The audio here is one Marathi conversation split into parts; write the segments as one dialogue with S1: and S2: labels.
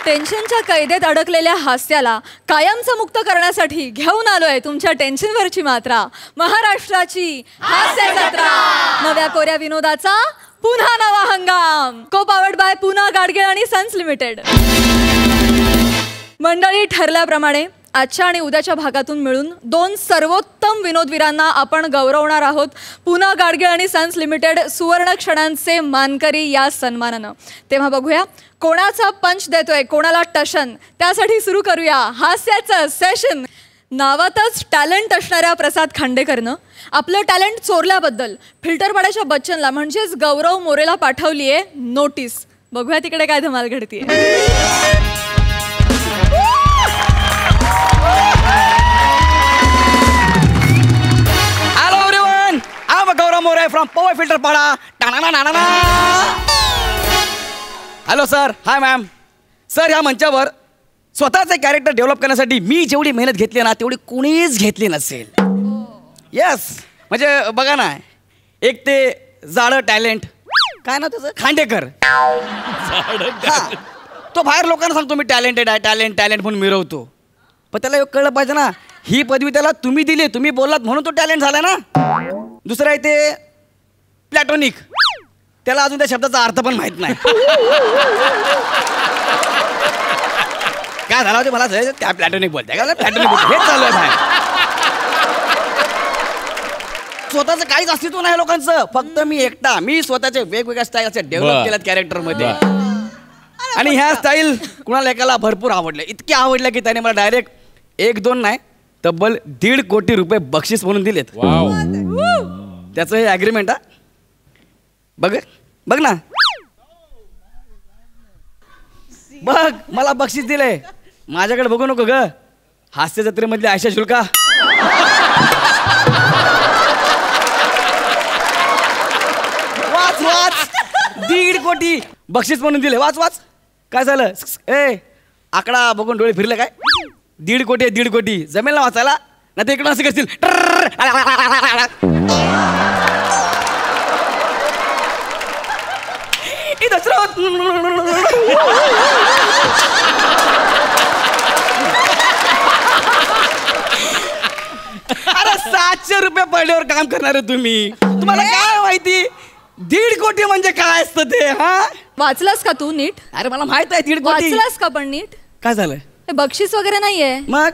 S1: टेन्शनच्या कैदेत अडकलेल्या हास्याला कायमचं मुक्त करण्यासाठी घेऊन आलोय तुमच्या टेन्शनवरची मात्रा, महाराष्ट्राची हास्य जत्रा. नव्या कोऱ्या विनोदाचा पुन्हा नवा हंगाम. को पावर्ड बाय पुना गाडगीळ आणि सन्स लिमिटेड. मंडळी, ठरल्याप्रमाणे आजच्या आणि उद्याच्या भागातून मिळून 2 सर्वोत्तम विनोदवीरांना आपण गौरवणार आहोत. पुना गाडगीळ आणि सन्स लिमिटेड सुवर्ण क्षणांचे मानकरी या सन्मानानं. तेव्हा बघूया कोणाचा पंच देतोय, कोणाला टशन. त्यासाठी सुरू करूया हास्याचं सेशन. नावातच टॅलेंट असणाऱ्या प्रसाद खांडेकरनं आपलं टॅलेंट चोरल्याबद्दल फिल्टरपाड्याच्या बच्चनला म्हणजेच गौरव मोरेला पाठवली आहे नोटीस. बघूया तिकडे काय धमाल घडतीये.
S2: Hello everyone, I'm Gaurav More from Power Filter Pada. Hello sir, high ma'am. Sir, या मंचावर स्वतःचे कॅरेक्टर डेव्हलप करण्यासाठी मी जेवढी मेहनत घेतली ना तेवढी कोणीच घेतली नसेल. येस, म्हणजे बघा ना, एक ते जाडं टॅलेंट, काय ना त्याचं, खांडेकर. तो बाहेर लोकांना सांगतो मी टॅलेंटेड आहे, टॅलेंट टॅलेंट म्हणून मिरवतो. पण त्याला कळलं पाहिजे ना, ही पदवी त्याला तुम्ही दिली, तुम्ही बोललात म्हणून तो टॅलेंट झाला ना. दुसरं आहे ते प्लॅटॉनिक, त्याला अजून त्या शब्दाचा अर्थ पण माहित नाही. काय झालं होते मला त्या प्लॅटॉनिक बोलताय का, प्लॅटॉनिक हेच चालू आहे बाहेर. स्वतःचं काहीच अस्तित्व नाही लोकांचं, फक्त मी एकटा. मी स्वतःचे वेगवेगळ्या स्टाईल असे डेव्हलप केल्यात कॅरेक्टरमध्ये. आणि ह्या स्टाईल कुणाला एकाला भरपूर आवडल्या, इतके आवडल्या की त्याने मला डायरेक्ट 1-2 नाही तब्बल 1.5 कोटी रुपये बक्षीस म्हणून दिलेत. त्याचं हे ॲग्रीमेंट. बघ बघ ना, बघ मला बक्षीस दिलंय. माझ्याकडे बघू नको ग, हास्य जत्रेमधली आयशा शुल्का. वाच वाच, 1.5 कोटी बक्षीस म्हणून दिले. वाच वाच. काय झालं ए, आकडा बघून डोळे फिरले काय? 1.5 कोटी आहे, 1.5 कोटी. जमेल ना वाचायला? नाही तर इकडून असं करतील. अरे 700 रुपये पडल्यावर काम करणार तुम्ही, तुम्हाला काय माहिती 1.5 कोटी म्हणजे काय असतं ते? हा,
S1: वाचलास का तू नीट?
S2: अरे मला माहित आहे 1.5 कोटी.
S1: वाचलास का पण नीट?
S2: काय झालं?
S1: हे बक्षीस वगैरे नाहीये,
S2: मग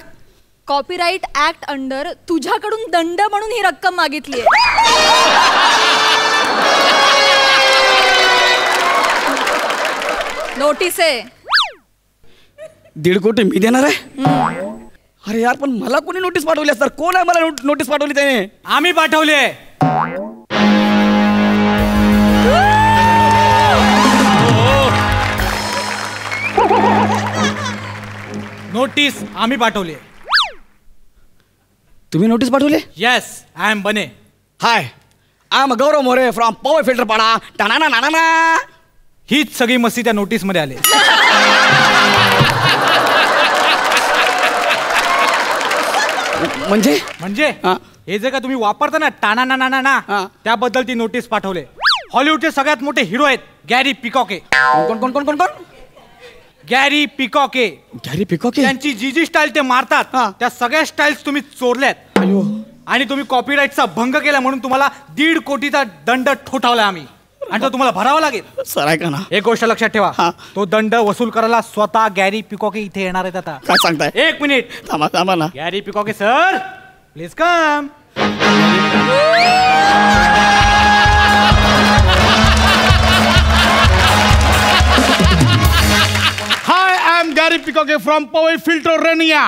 S1: कॉपीराईट ऍक्ट अंडर तुझ्याकडून दंड म्हणून ही रक्कम मागितली. नोटीस आहे.
S2: 1.5 कोटी मी देणार आहे? अरे यार, पण मला कोणी नोटीस पाठवली असणार? कोण आहे मला नोटीस पाठवली त्याने?
S3: आम्ही पाठवली आहे. नोटीस आम्ही पाठवली.
S2: तुम्ही नोटीस पाठवली?
S3: Yes, I am Bane.
S2: Hi, I am Gaurav More from power filter Pada. टाना ना ना.
S3: हीच सगळी मस्ती त्या नोटीस मध्ये आली.
S2: म्हणजे
S3: म्हणजे हे जे का तुम्ही वापरता ना टाना ना ना ना, त्याबद्दल ती नोटीस पाठवले. हॉलिवूडचे सगळ्यात मोठे हिरो आहेत गॅरी पिकॉके.
S2: कोण कोण कोण कोण कोण?
S3: Gary Peacock.
S2: गॅरी पिकॉके?
S3: त्यांची जी स्टाईल ते मारतात त्या सगळ्या स्टाईल्स तुम्ही चोरल्यात. आणि तुम्ही कॉपीराईटचा भंग केला म्हणून तुम्हाला 1.5 कोटीचा दंड ठोठावला आम्ही, आणि तो तुम्हाला भरावा लागेल.
S2: सर ऐका ना,
S3: एक गोष्ट लक्षात ठेवा, तो दंड वसूल करायला स्वतः गॅरी पिकॉके इथे येणार आहेत. आता
S2: काय सांगताय?
S3: 1 मिनिट
S2: थांबा थांबा ना.
S3: Gary Peacock sir, please come.
S4: Hi, I'm Gary Picoque from Power Filter Renia.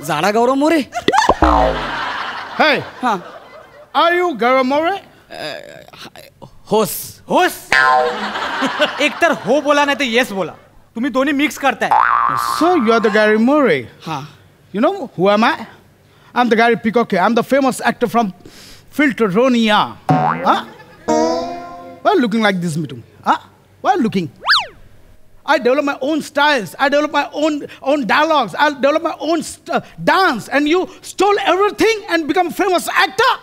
S2: झाडा गौरव More.
S4: Hey, are you Gaurav More?
S3: होस होस. एक तर हो बोला नाही तर येस बोला, तुम्ही दोन्ही मिक्स करताय.
S4: So you are the Gary More. You know who am I? I'm the Gary Picoque. I'm the famous actor from Filter Renia. Why are you looking like this, Mitu? Why are you looking? I develop my own styles. I develop my own dialogues. I develop my own dance. And you stole everything and become a famous actor.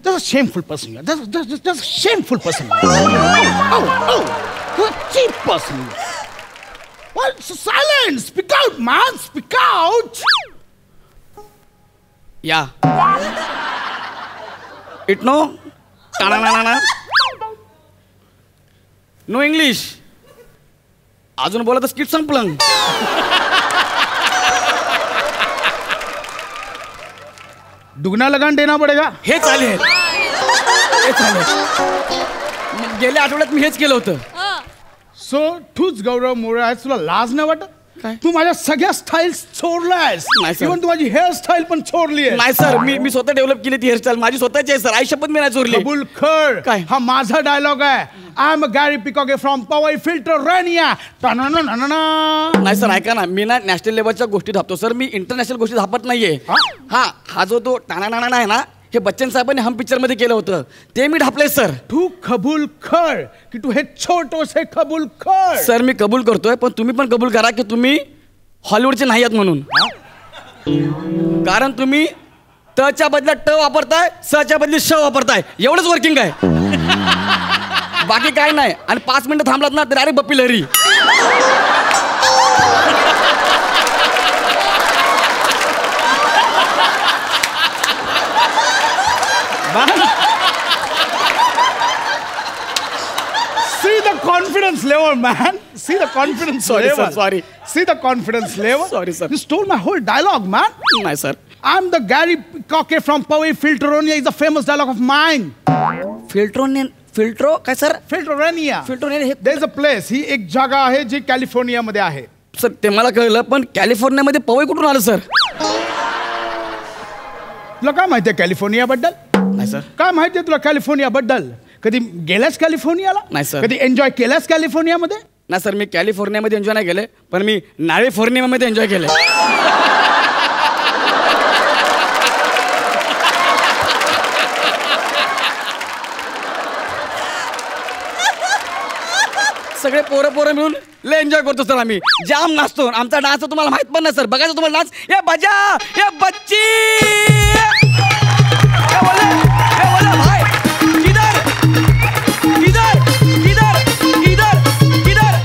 S4: That's a shameful person. That's a shameful person. Oh, you're a cheap person. What? Silence! Speak out, man! Speak out!
S2: Yeah. It no? Na. No English. अजून बोला तर स्किट संपलं.
S4: दुगना लगान देना पडेगा.
S2: हे चालेल. गेल्या आठवड्यात मी हेच केलं होतं.
S4: सो तूच गौरव मोरे आहेस, तुला लाज नाही वाटत?
S2: काय?
S4: तू माझ्या सगळ्या स्टाईल चोरलायस.
S2: नाही सर.
S4: इव्हन तू माझी हेअरस्टाईल पण चोरली आहे.
S2: नाही सर, मी स्वतः डेव्हलप केली ती हेअरस्टाईल माझी स्वतःची आहे सर. आई शपथ मी नाही चोरली.
S4: कबूल कर.
S2: काय?
S4: हा माझा डायलॉग आहे. I am Gary Peacock from Powai filter रेनिया.
S2: नाही सर ऐका ना, मी ना नॅशनल लेवलच्या गोष्टी धापतो सर. मी इंटरनॅशनल गोष्टी धापत नाहीये. हा जो तो टाणा आहे ना, हे बच्चन साहेबांनी हम पिक्चर मध्ये केलं होतं ते मी ढापलंय सर.
S4: तू कबूल कर की तू हे छोटोसे कबूल कर.
S2: सर मी कबूल करतोय, पण तुम्ही पण कबूल करा की तुम्ही हॉलिवूडचे नाही आहात म्हणून. कारण तुम्ही तच्या बदल्यात ट वापरताय, सच्या बदली श वापरताय. एवढंच वर्किंग आहे, बाकी काय नाही. आणि 5 मिनिटं थांबलात ना तर direct Bappi Lahiri.
S4: See the confidence level, man. See the confidence
S2: Sorry,
S4: level.
S2: sir, sorry.
S4: See the confidence level.
S2: Sorry, sir.
S4: You stole my whole dialogue, man.
S2: नाही sir.
S4: I'm the Gary Cocker from Poway Filteronia is a famous dialogue of mine.
S2: फिल्ट्रो काय सर?
S4: Filteronia.
S2: फिल्ट्रोनियन हे
S4: There's a place. ही एक जागा आहे जी कॅलिफोर्निया मध्ये आहे.
S2: सर ते मला कळलं, पण कॅलिफोर्नियामध्ये पवई कुठून आलं सर?
S4: तुला काय माहितीये कॅलिफोर्निया बद्दल?
S2: नाही सर.
S4: काय माहितीये तुला कॅलिफोर्निया बद्दल? कधी गेलास कॅलिफोर्नियाला?
S2: नाही, सर.
S4: कधी एन्जॉय केलास कॅलिफोर्नियामध्ये?
S2: नाही सर, मी कॅलिफोर्नियामध्ये एन्जॉय नाही केले, पण मी नाळेफोर्नियामध्ये एन्जॉय केले. सगळे पोरं मिळून लय एन्जॉय करतो सर. आम्ही जाम नाचतो. आमचा डान्स तुम्हाला माहित पण नाही सर. बघायचं तुम्हाला डान्स. ये बजा, ये बच्ची, ये बोले भाई, किधर किधर किधर किधर किधर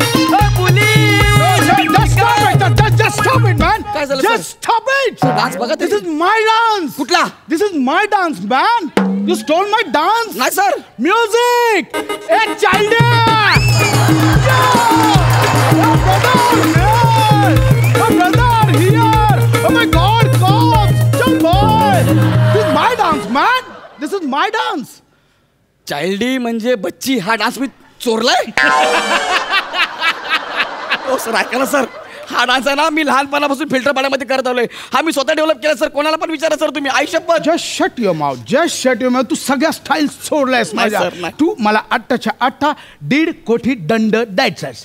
S4: Just stop it, man.
S2: काय झालं,
S4: Just stop it.
S2: डान्स बघा.
S4: This is my dance.
S2: कुठला?
S4: This is my dance, man. You stole my dance.
S2: नाही sir.
S4: Music. Hey, child. Brother, here. Oh my God, cops. Jump, boy. This is my dance, man. This is my dance.
S2: चाइल्डी म्हणजे बच्ची हा डान्स मी चोरलाय. हो सर ऐका ना सर, हा डान्स आहे ना मी लहानपणापासून फिल्टर पाण्यामध्ये करत आलोय. हा मी स्वतः डेव्हलप केला सर. कोणाला पण विचारा सर तुम्ही. आई शपथ.
S4: Just shut your mouth. Just shut your mouth. तू सगळ्या स्टाईल चोरलायस
S2: नाही
S4: माझ्या.
S2: sir, नाही.
S4: तू मला 8च्या 8 1.5 कोटी दंड द्यायचास.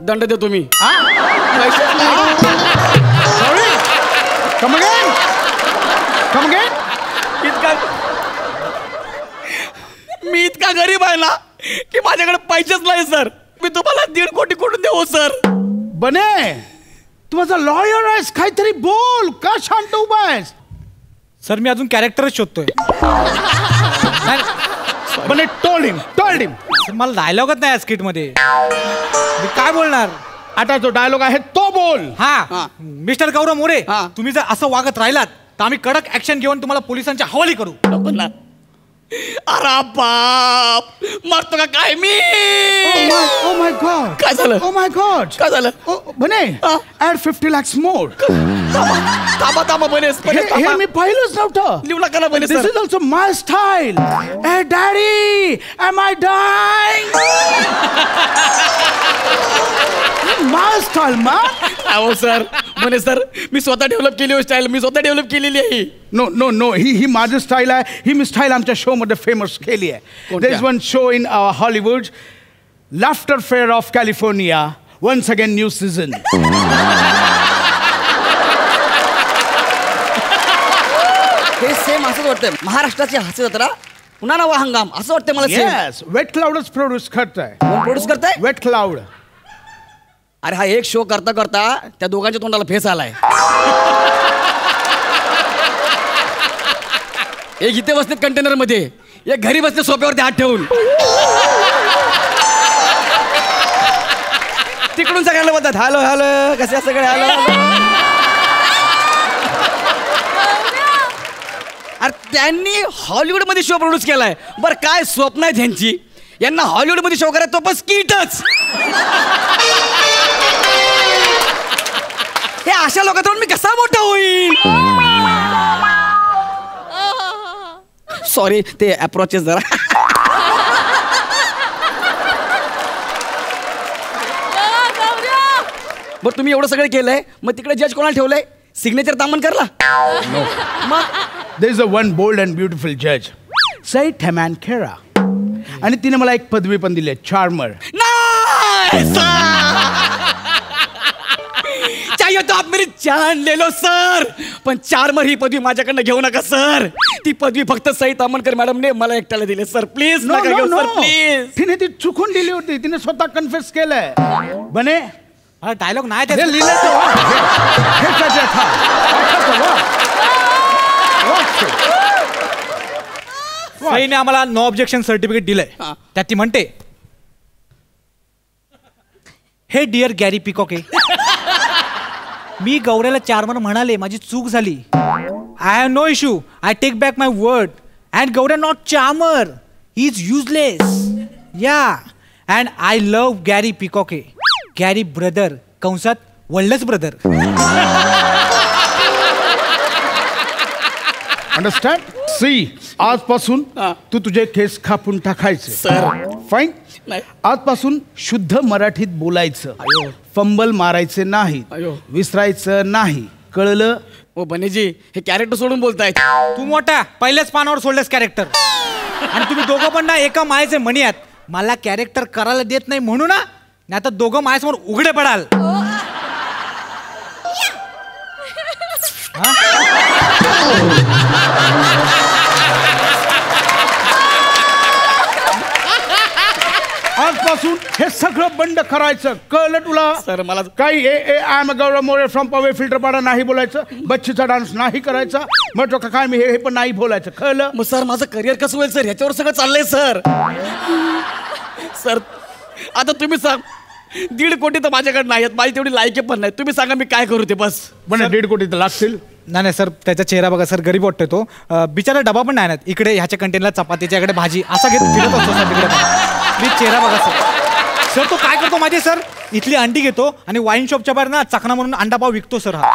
S2: दंड देतो तुम्ही.
S4: Sorry. Come again. Come again.
S2: मी इतका गरीब आहे ना की माझ्याकडे पैसेच नाही सर. मी तुम्हाला 1.5 कोटी कुठून देऊ सर?
S4: बने तू माझा लॉयर आहेस, काहीतरी बोल. का शांत उभा आहेस?
S3: सर मी अजून कॅरेक्टरच शोधतोय.
S4: बने टोल्ड हिम.
S3: सर, मला डायलॉगच नाही स्किट मध्ये. मी काय बोलणार?
S4: आता जो डायलॉग आहे तो बोल.
S3: हा मिस्टर गौरव मोरे,
S2: हा.
S3: तुम्ही जर असं वागत राहिलात तर आम्ही कडक ऍक्शन घेऊन तुम्हाला पोलिसांच्या हवाली करू.
S2: अरे बाप, मरतो का काय मी?
S4: Oh my God.
S2: काय झालं?
S4: Oh my God.
S2: काय झालं?
S4: बने add 50 lakhs more.
S2: थांबा बनेस.
S4: हे मी पाहिलंच नव्हतं.
S2: लिहू नका ना बनेस
S4: This
S2: sir.
S4: is also my style. Hey daddy, am I dying? My style, man.
S2: हो सर, बनेस सर मी स्वतः डेव्हलप केली हो स्टाईल. मी स्वतः डेव्हलप केलेली आहे.
S4: No. ही माझी स्टाईल आहे. ही मी स्टाईल आमच्या शो मध्ये फेमस केली आहे.
S2: कोणत्या?
S4: There is one show in Hollywood, Laughter Fair of California. Once again, new season.
S2: हे सेम असंच वाटतंय. महाराष्ट्राची हास्य जत्रा पुन्हा नवा हंगाम असं वाटतंय मला. सेम
S4: Yes, Wet Cloudच प्रोड्यूस करताय.
S2: कोण प्रोड्यूस करताय?
S4: Wet Cloud.
S2: अरे हा एक शो करता करता त्या दोघांच्या तोंडाला फेस आलाय. एक इथे बसलेत कंटेनर मध्ये, एक घरी बसले सोप्यावरती हात ठेवून. तिकडून सगळ्यांना बोलतात हॅलो हॅलो, कसे सगळे हॅलो. अरे त्यांनी हॉलिवूडमध्ये शो प्रोड्यूस केलाय. बरं काय स्वप्न आहे त्यांची, यांना हॉलिवूडमध्ये शो करायचं तो पण स्कीटच. हे अशा लोकांकडून मी कसा मोठा होईल. सॉरी ते अप्रोचेस जरा. बरं तुम्ही एवढं सगळं केलंय, मग तिकडे जज कोणाला ठेवलंय, सिग्नेचर तामन करला.
S4: मग there is a one bold and beautiful judge, Said Hemankera, आणि तिने मला एक पदवी पण दिली, चार्मर.
S2: चाहिए तो आप मेरी जान ले लो सर, पण चार्मर ही पदवी माझ्याकडनं घेऊ नका सर. ती पदवी फक्त सई तामणकर मॅडमने मला एकट्याला दिली सर. प्लीज
S4: नो
S2: नका
S4: नो
S2: घेऊ
S4: नो,
S2: सर प्लीज.
S4: तिने ती चुकून दिली होती, तिने स्वतः कन्फेस केलंय. बने
S3: डायलॉग नाही
S4: हे
S3: त्याचा.
S4: लिहिलं तर वा. हे त्याचे था.
S3: सईने आम्हाला नो ऑब्जेक्शन सर्टिफिकेट दिलंय.
S2: हा.
S3: त्यात ती म्हणते, हे डिअर गॅरी पिकॉके, मी गौऱ्याला चार्मर म्हणाले, माझी चूक झाली. I have no issue, I take back my word. And Gaurya not charmer, he is useless. Yeah and I love Gary Peacock, Gary brother कंसात वल्लच ब्रदर.
S4: अंडरस्टँड. सी आजपासून तू तुझे केस कापून टाकायचे
S2: सर.
S4: फाईन.
S2: नाही.
S4: आजपासून शुद्ध मराठीत बोलायचं, फंबल मारायचे नाही,
S2: अयो.
S4: विसरायचं नाही, कळलं.
S2: ओ बनेजी हे कॅरेक्टर सोडून बोलतायत.
S3: तू मोठा पहिल्याच पानावर सोडलेस कॅरेक्टर. आणि तुम्ही दोघं पण ना एका मायेचे मणी आहात. मला कॅरेक्टर करायला देत नाही म्हणून ना, नाही तर दोघं माझ्यासमोर उघडे पडाल.
S4: आजपासून हे सगळं बंद करायचं, कळलं तुला.
S2: सर मला
S4: काही I am Gaurav More from Powai Filter Pada नाही बोलायचं, बच्चीचा डान्स नाही करायचा, मग तो काय मी हे पण नाही बोलायचं, कळलं.
S2: मग सर माझं करिअर कसं होईल सर, ह्याच्यावर सगळं चाललंय सर. सर आता तुम्ही सांग, 1.5 कोटी तर माझ्याकडे नाही आहेत, माझी तेवढी लायकी पण नाही. तुम्ही सांगा मी काय करू ते बस.
S4: पण 1.5 कोटी तर लागतील.
S3: नाही सर, त्याचा चेहरा बघा सर, गरीब वाटतोय तो. बिचारा डबा पण नाही ना, इकडे ह्याच्या कंटेनरला चपातीच्या इकडे भाजी असा घेत फिरत असतो सर तिकडे. प्लीज चेहरा बघा सर. सर तो काय करतो माझे सर, इथली अंडी घेतो आणि वाईन शॉपच्या बाहेर ना चकना म्हणून अंडा पाव विकतो सर हा.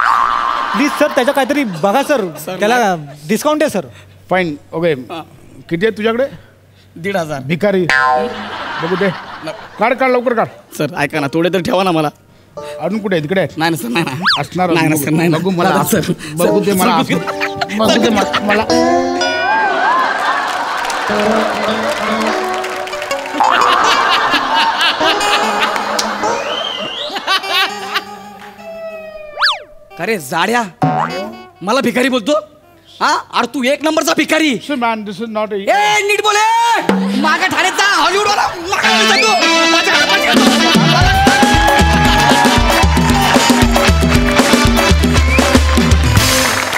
S3: प्लीज सर त्याच्या काहीतरी बघा सर, त्याला डिस्काउंट आहे सर.
S4: फाईन. ओके किती आहे तुझ्याकडे.
S2: 1,500.
S4: भिकारी बघू दे. काढ काढ लवकर काढ.
S2: सर ऐका ना, थोडे तर ठेवा ना मला.
S4: अजून कुठे आहे, तिकडे आहेत.
S2: नाही ना सर, नाही ना.
S4: असणार.
S2: नाही ना सर, नाही ना.
S4: बघू मला
S2: दादा, सर.
S4: बघू दे मला. बघू दे मला.
S2: अरे जाड्या, मला भिकारी बोलतो. हा अरे तू 1 नंबरचा भिकारी.
S4: Man this is not
S2: a neat बोले. मागे ठाण्याचा हॉलिवूड वाला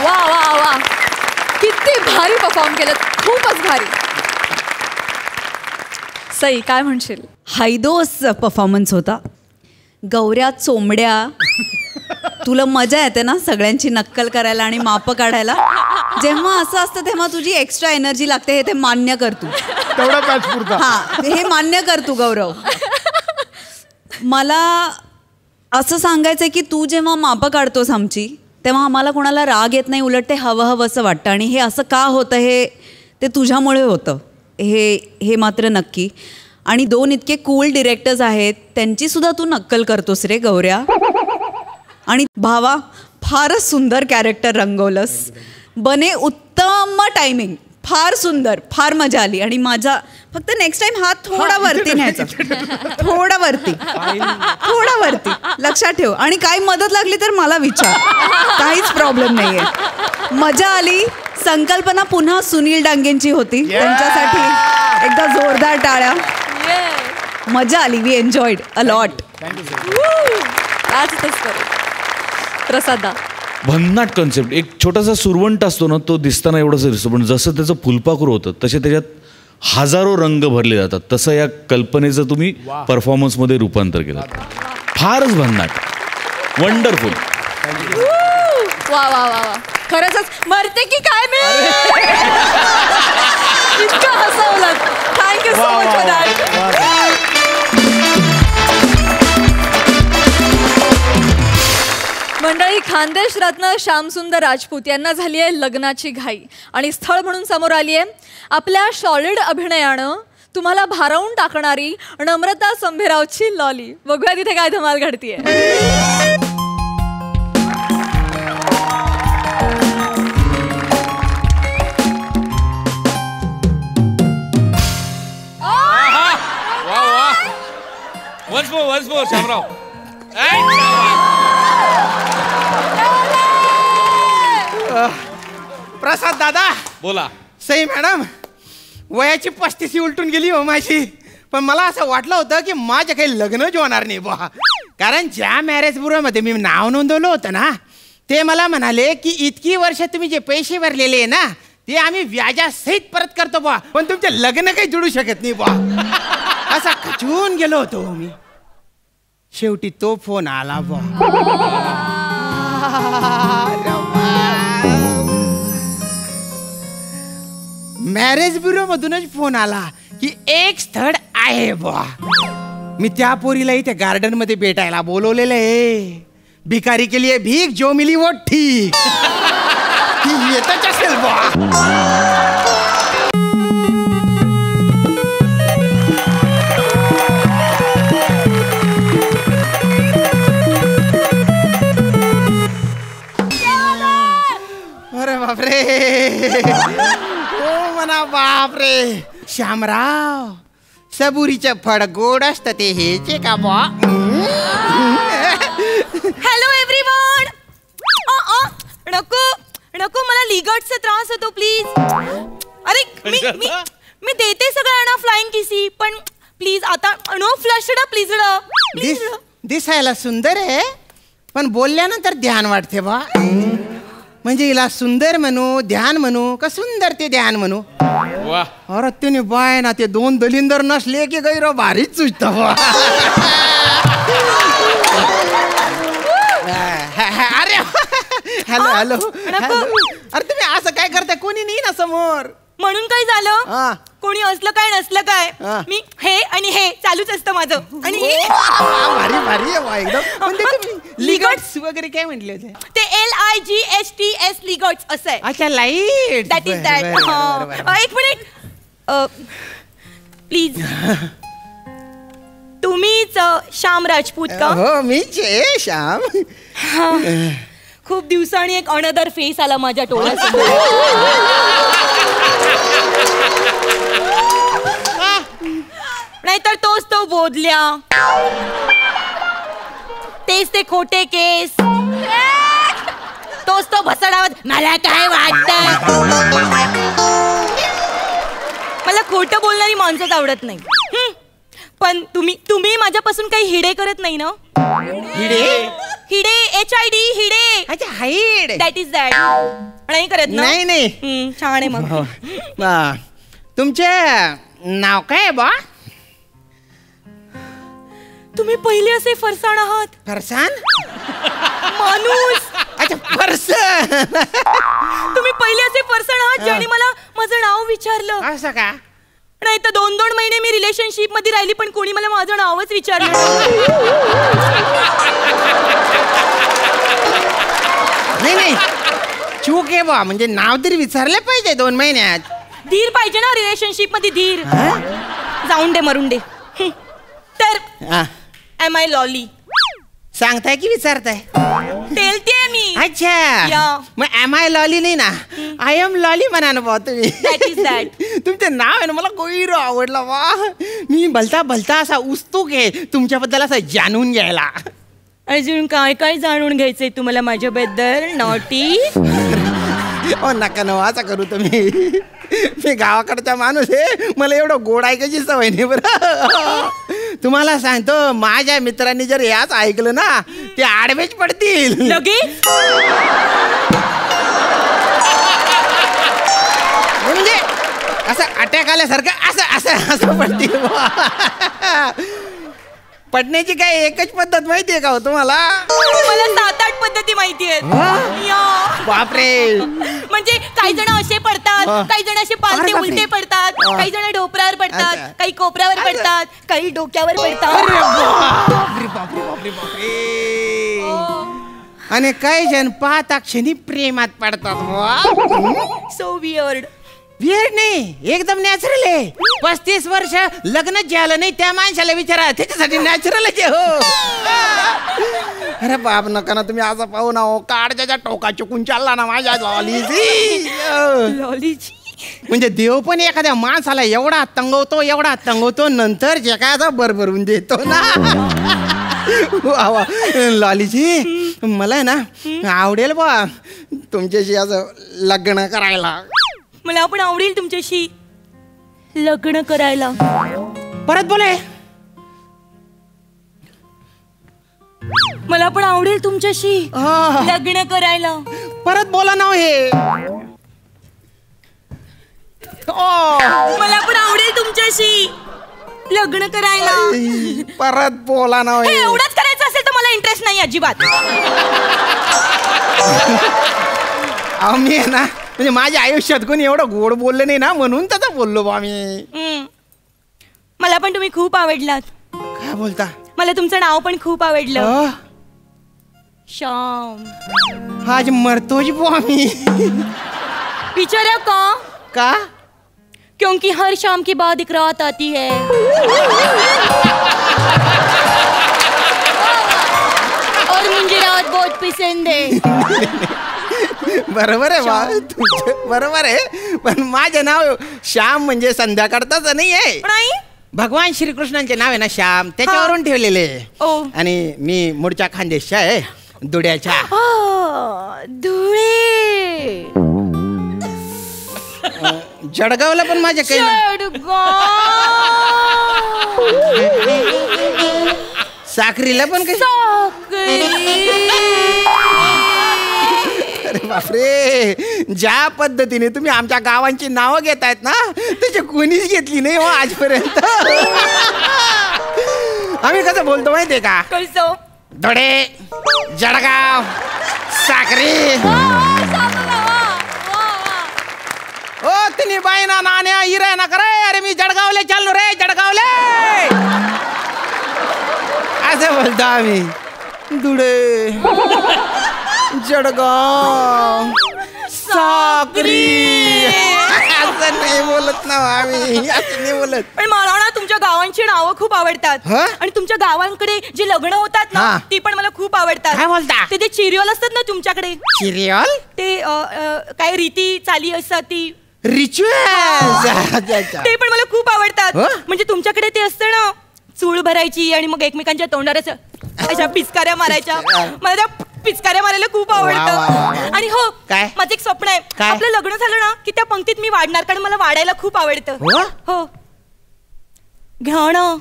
S1: वा वा वा, किती भारी परफॉर्म केलं, खूपच भारी. सई काय म्हणशील.
S5: हायदोस परफॉर्मन्स होता. गौऱ्या चोंबड्या, तुला मजा येते ना सगळ्यांची नक्कल करायला आणि माप काढायला. जेव्हा असं असतं तेव्हा तुझी एक्स्ट्रा एनर्जी लागते, हे ते मान्य कर तू.
S4: तेवढा पॅच पुरता.
S5: हा हे मान्य कर तू गौरव. मला असं सांगायचं की तू जेव्हा माप काढतोस आमची, तेव्हा आम्हाला कोणाला राग येत नाही, उलट ते हवं हवं असं वाटतं. आणि हे असं का होतं, हे ते तुझ्यामुळे होतं, हे मात्र नक्की. आणि 2 इतके कूल डिरेक्टर्स आहेत, त्यांची सुद्धा तू नक्कल करतोस रे गौऱ्या. आणि भावा फारच सुंदर कॅरेक्टर रंगवलंस. बने उत्तम टायमिंग, फार सुंदर, फार मजा आली. आणि माझा फक्त नेक्स्ट टाइम हात थोडा वरती न्यायचा, थोडा वरती लक्षात ठेव. आणि काही मदत लागली तर मला विचार, काहीच प्रॉब्लेम नाहीये. मजा आली. संकल्पना पुन्हा सुनील डांगेंची होती, त्यांच्यासाठी एकदा जोरदार टाळ्या. मजा आली. We enjoyed a lot.
S1: प्रसादा.
S6: भन्नाट कन्सेप्ट. एक छोटासा सुरवंट असतो ना, तो दिसताना एवढंच दिसतो, पण जसं त्याचं फुलपाखरू होतं तसे त्याच्यात हजारो रंग भरले जातात. तसं या कल्पनेचं तुम्ही परफॉर्मन्समध्ये रूपांतर केलं. फारच भन्नाट, वंडरफुल.
S1: वा वा वा वा, खरंच मरते की काय मी इतकं हसवलं. Thank you so much for that. मंडळी, खानदेश रत्न श्यामसुंदर राजपूत यांना झाली आहे लग्नाची घाई आणि स्थळ म्हणून समोर आली आहे आपल्या सॉलिड अभिनयानं तुम्हाला भारावून टाकणारी नम्रता संभेरावची लॉली. बघूया तिथे काय धमाल घडतीये.
S6: Once more Shamrao.
S7: प्रसाद दादा
S6: बोला.
S7: सई मॅडम, वयाची 35 उलटून गेली हो माझी. पण मला असं वाटलं होतं की माझ्या काही लग्नच होणार नाही बुवा. कारण ज्या मॅरेज ब्युरोमध्ये मी नाव नोंदवलं होतं ना, ते मला म्हणाले की इतकी वर्ष तुम्ही जे पैसे भरलेले आहे ना, ते आम्ही व्याजासहित परत करतो बुवा, पण तुमचे लग्न काही जुळू शकत नाही बुवा. असा खचून गेलो होतो मी. शेवटी तो फोन आला बुवा. मॅरेज ब्युरो मधूनच फोन आला की एक स्थळ आहे बुवा. मी त्या पोरीला इथे गार्डन मध्ये भेटायला बोलवलेलं आहे. भिकारी के लिए भीख जो मिली वो ठीक. येतच असेल बुवा. अरे बापरे, ओ म्हणा बापरे. श्यामराव, सबुरीचं फळ गोड असतं ते हेचे का बा.
S8: Hello everyone. नको नको, मला लिगर्डचा त्रास होतो प्लीज. अरे मी देते सगळ्यांना फ्लाइंग किसी, पण प्लीज आता नो फ्लशड प्लीज.
S7: दिसायला सुंदर आहे, पण बोलल्यानंतर ध्यान वाटते बा. म्हणजे हिला सुंदर म्हणू, ध्यान म्हणू का सुंदर ते ध्यान म्हणू. अरे तिने बाय ना, ते 2 दलिंदर नसले की गैर भारीच सुचत. अरे हॅलो हॅलो. अरे तुम्ही असं काय करता, कोणी नाही ना समोर.
S8: म्हणून काय झालं, कोणी असलं काय नसलं काय, मी हे आणि हे चालूच असतं माझं. आणि
S7: भारी भारी एकदम. लिगर्ड्स वगैरे काय म्हटले होते
S8: ते LIGHTS लिगर्ड्स असं आहे.
S7: अच्छा, लाईट.
S8: That is that. एक मिनिट प्लीज. तुम्हीच श्याम राजपूत का?
S7: हो मीच आहे श्याम.
S8: खूप दिवसांनी एक अनदर फेस आला माझ्या डोळ्यासमोर. नाहीतर तोच तो बोधल्या, तेच ते खोटे केस, तोच तो भसडावत मला काय वाटत. मला खोटं बोलणारी माणसंच आवडत नाही. पण तुम्ही माझ्यापासून काही हिडे करत नाही ना.
S7: हिडे
S8: HID हिडे.
S7: अच्छा, हाईड.
S8: That is that. नाही करत ना.
S7: नाही
S8: छान आहे. मग
S7: तुमचे नाव काय बा?
S8: तुम्ही पहिले असे फरसाण आहात.
S7: फरसाण
S8: माणूस.
S7: अच्छा, फरसाण.
S8: तुम्ही पहिले असे फरसाण आहात ज्याने मला माझं नाव विचारलं.
S7: असं का?
S8: नाही तर 2 महिने मी रिलेशनशिप मध्ये राहिली, पण कोणी मला माझं नावच विचारलं.
S7: नाही चूक आहे बा. म्हणजे नाव तरी विचारले पाहिजे 2 महिन्यात.
S8: धीर पाहिजे ना रिलेशनशिप मध्ये. धीर. जाऊन दे, मरून दे. तर एम आय लॉली
S7: सांगताय की विचारताय?
S8: टेलते मी.
S7: अच्छा, मग एम आय लॉली नाही ना, आय एम लॉली म्हणा ना बा तुम्ही.
S8: That is that.
S7: तुमचं नाव आहे ना, मला गोईरो आवडला बा. मी भलता असा उत्सुक आहे तुमच्याबद्दल असं जाणून घ्यायला.
S8: अजून काय काय जाणून घ्यायचंय तुम्हाला माझ्याबद्दल? नॉटी.
S7: नका न असं करू तुम्ही. मी गावाकडचा माणूस आहे, मला एवढं गोड ऐकायची सवय नाही बरं. तुम्हाला सांगतो माझ्या मित्रांनी जर याच ऐकलं ना ते आडवेच पडतील
S8: लगेच
S7: म्हणजे असं अटॅक आल्यासारखं असं असं असं पडतील पडण्याची काय एकच पद्धत माहितीये का हो तुम्हाला?
S8: मला 7-8 पद्धती माहिती आहेत.
S7: बापरे.
S8: म्हणजे काही जण असे पडतात, काही जण असे पालथे उलटे पडतात, काही जण डोपरावर पडतात, काही कोपऱ्यावर पडतात, काही डोक्यावर पडतात.
S7: बापरे बापरे बापरे बापरे. आणि काही जण पाहता क्षणी प्रेमात पडतात.
S8: So weird.
S7: वियर्ड नाही, एकदम नॅचरल आहे. 35 वर्ष लग्नच झालं नाही त्या माणसाला विचारा, त्याच्यासाठी नॅचरलच आहे हो. अरे बाप नका ना तुम्ही असं पाहू ना हो. काळजाच्या टोका चुकून चालला ना माझ्या लॉलीजी. म्हणजे देव पण एखाद्या माणसाला एवढा तंगवतो नंतर जे काय भरभरून देतो ना. वा वा लॉलीजी मला आहे ना आवडेल बा तुमच्याशी असं लग्न करायला.
S8: मला पण आवडेल तुमच्याशी लग्न करायला.
S7: परत बोले.
S8: मला पण आवडेल तुमच्याशी लग्न करायला.
S7: परत बोला ना हे.
S8: मला पण आवडेल तुमच्याशी लग्न करायला.
S7: परत बोला ना
S8: हे. एवढंच करायचं असेल तर मला इंटरेस्ट नाही अजिबात.
S7: आम्ही आहे ना म्हणजे माझ्या आयुष्यात कोणी एवढं गोड बोलले नाही ना म्हणून त्याचा बोललो बा मी.
S8: मला पण तुम्ही खूप आवडलात.
S7: काय बोलता?
S8: मला तुमचं नाव पण खूप आवडलं. श्याम.
S7: आज मरतोच बुवा मी.
S8: विचारा
S7: का?
S8: क्योंकि हर शाम के बाद एक रात आती है. और मुझे रात बहुत पसंद है.
S7: बरोबर आहे बा तुमचं बरोबर आहे. पण माझं नाव श्याम म्हणजे संध्याकाळच नाही आहे. भगवान श्रीकृष्णांचे नाव आहे ना श्याम त्याच्यावरून ठेवलेले. आणि मी मूळच्या खानदेशच्या आहे धुळ्याच्या.
S8: धुळे.
S7: जळगावला पण माझे काही साखरीला पण काही. अरे बापरे. ज्या पद्धतीने तुम्ही आमच्या गावांची नावं घेतायत ना त्याची कोणीच घेतली नाही हो आजपर्यंत. आम्ही कसं बोलतो माहितीये का?
S8: कसं?
S7: धुळे, जळगाव, साखरी. ओ तिन्ही बाईना नाण्या हिरा ना करे. अरे मी जळगावले चाललो रे जळगावले असं बोलतो आम्ही. धुळे, जळगाव, साक्री असं नाही बोलत ना आम्ही. असं नाही बोलत.
S8: पण मला ना तुमच्या गावांची नावं खूप आवडतात. आणि तुमच्या गावांकडे जे लग्न होतात ना ती पण मला खूप आवडतात.
S7: काय बोलता?
S8: ते चिरियल असतात ना तुमच्याकडे.
S7: चिरियल?
S8: ते काय रीती चाली असतात ती
S7: रिच्युअल
S8: ते पण मला खूप आवडतात. म्हणजे तुमच्याकडे ते असतं ना चूळ भरायची आणि मग एकमेकांच्या तोंडावर अशा पिचकाऱ्या मारायच्या. मला त्या पिचकाऱ्या मारायला खूप आवडतं. आणि हो
S7: काय
S8: माझं एक स्वप्न आहे. आपलं लग्न झालं ना की त्या पंक्तीत मी वाढणार कारण मला वाढायला खूप आवडतं. हो घ्या ना.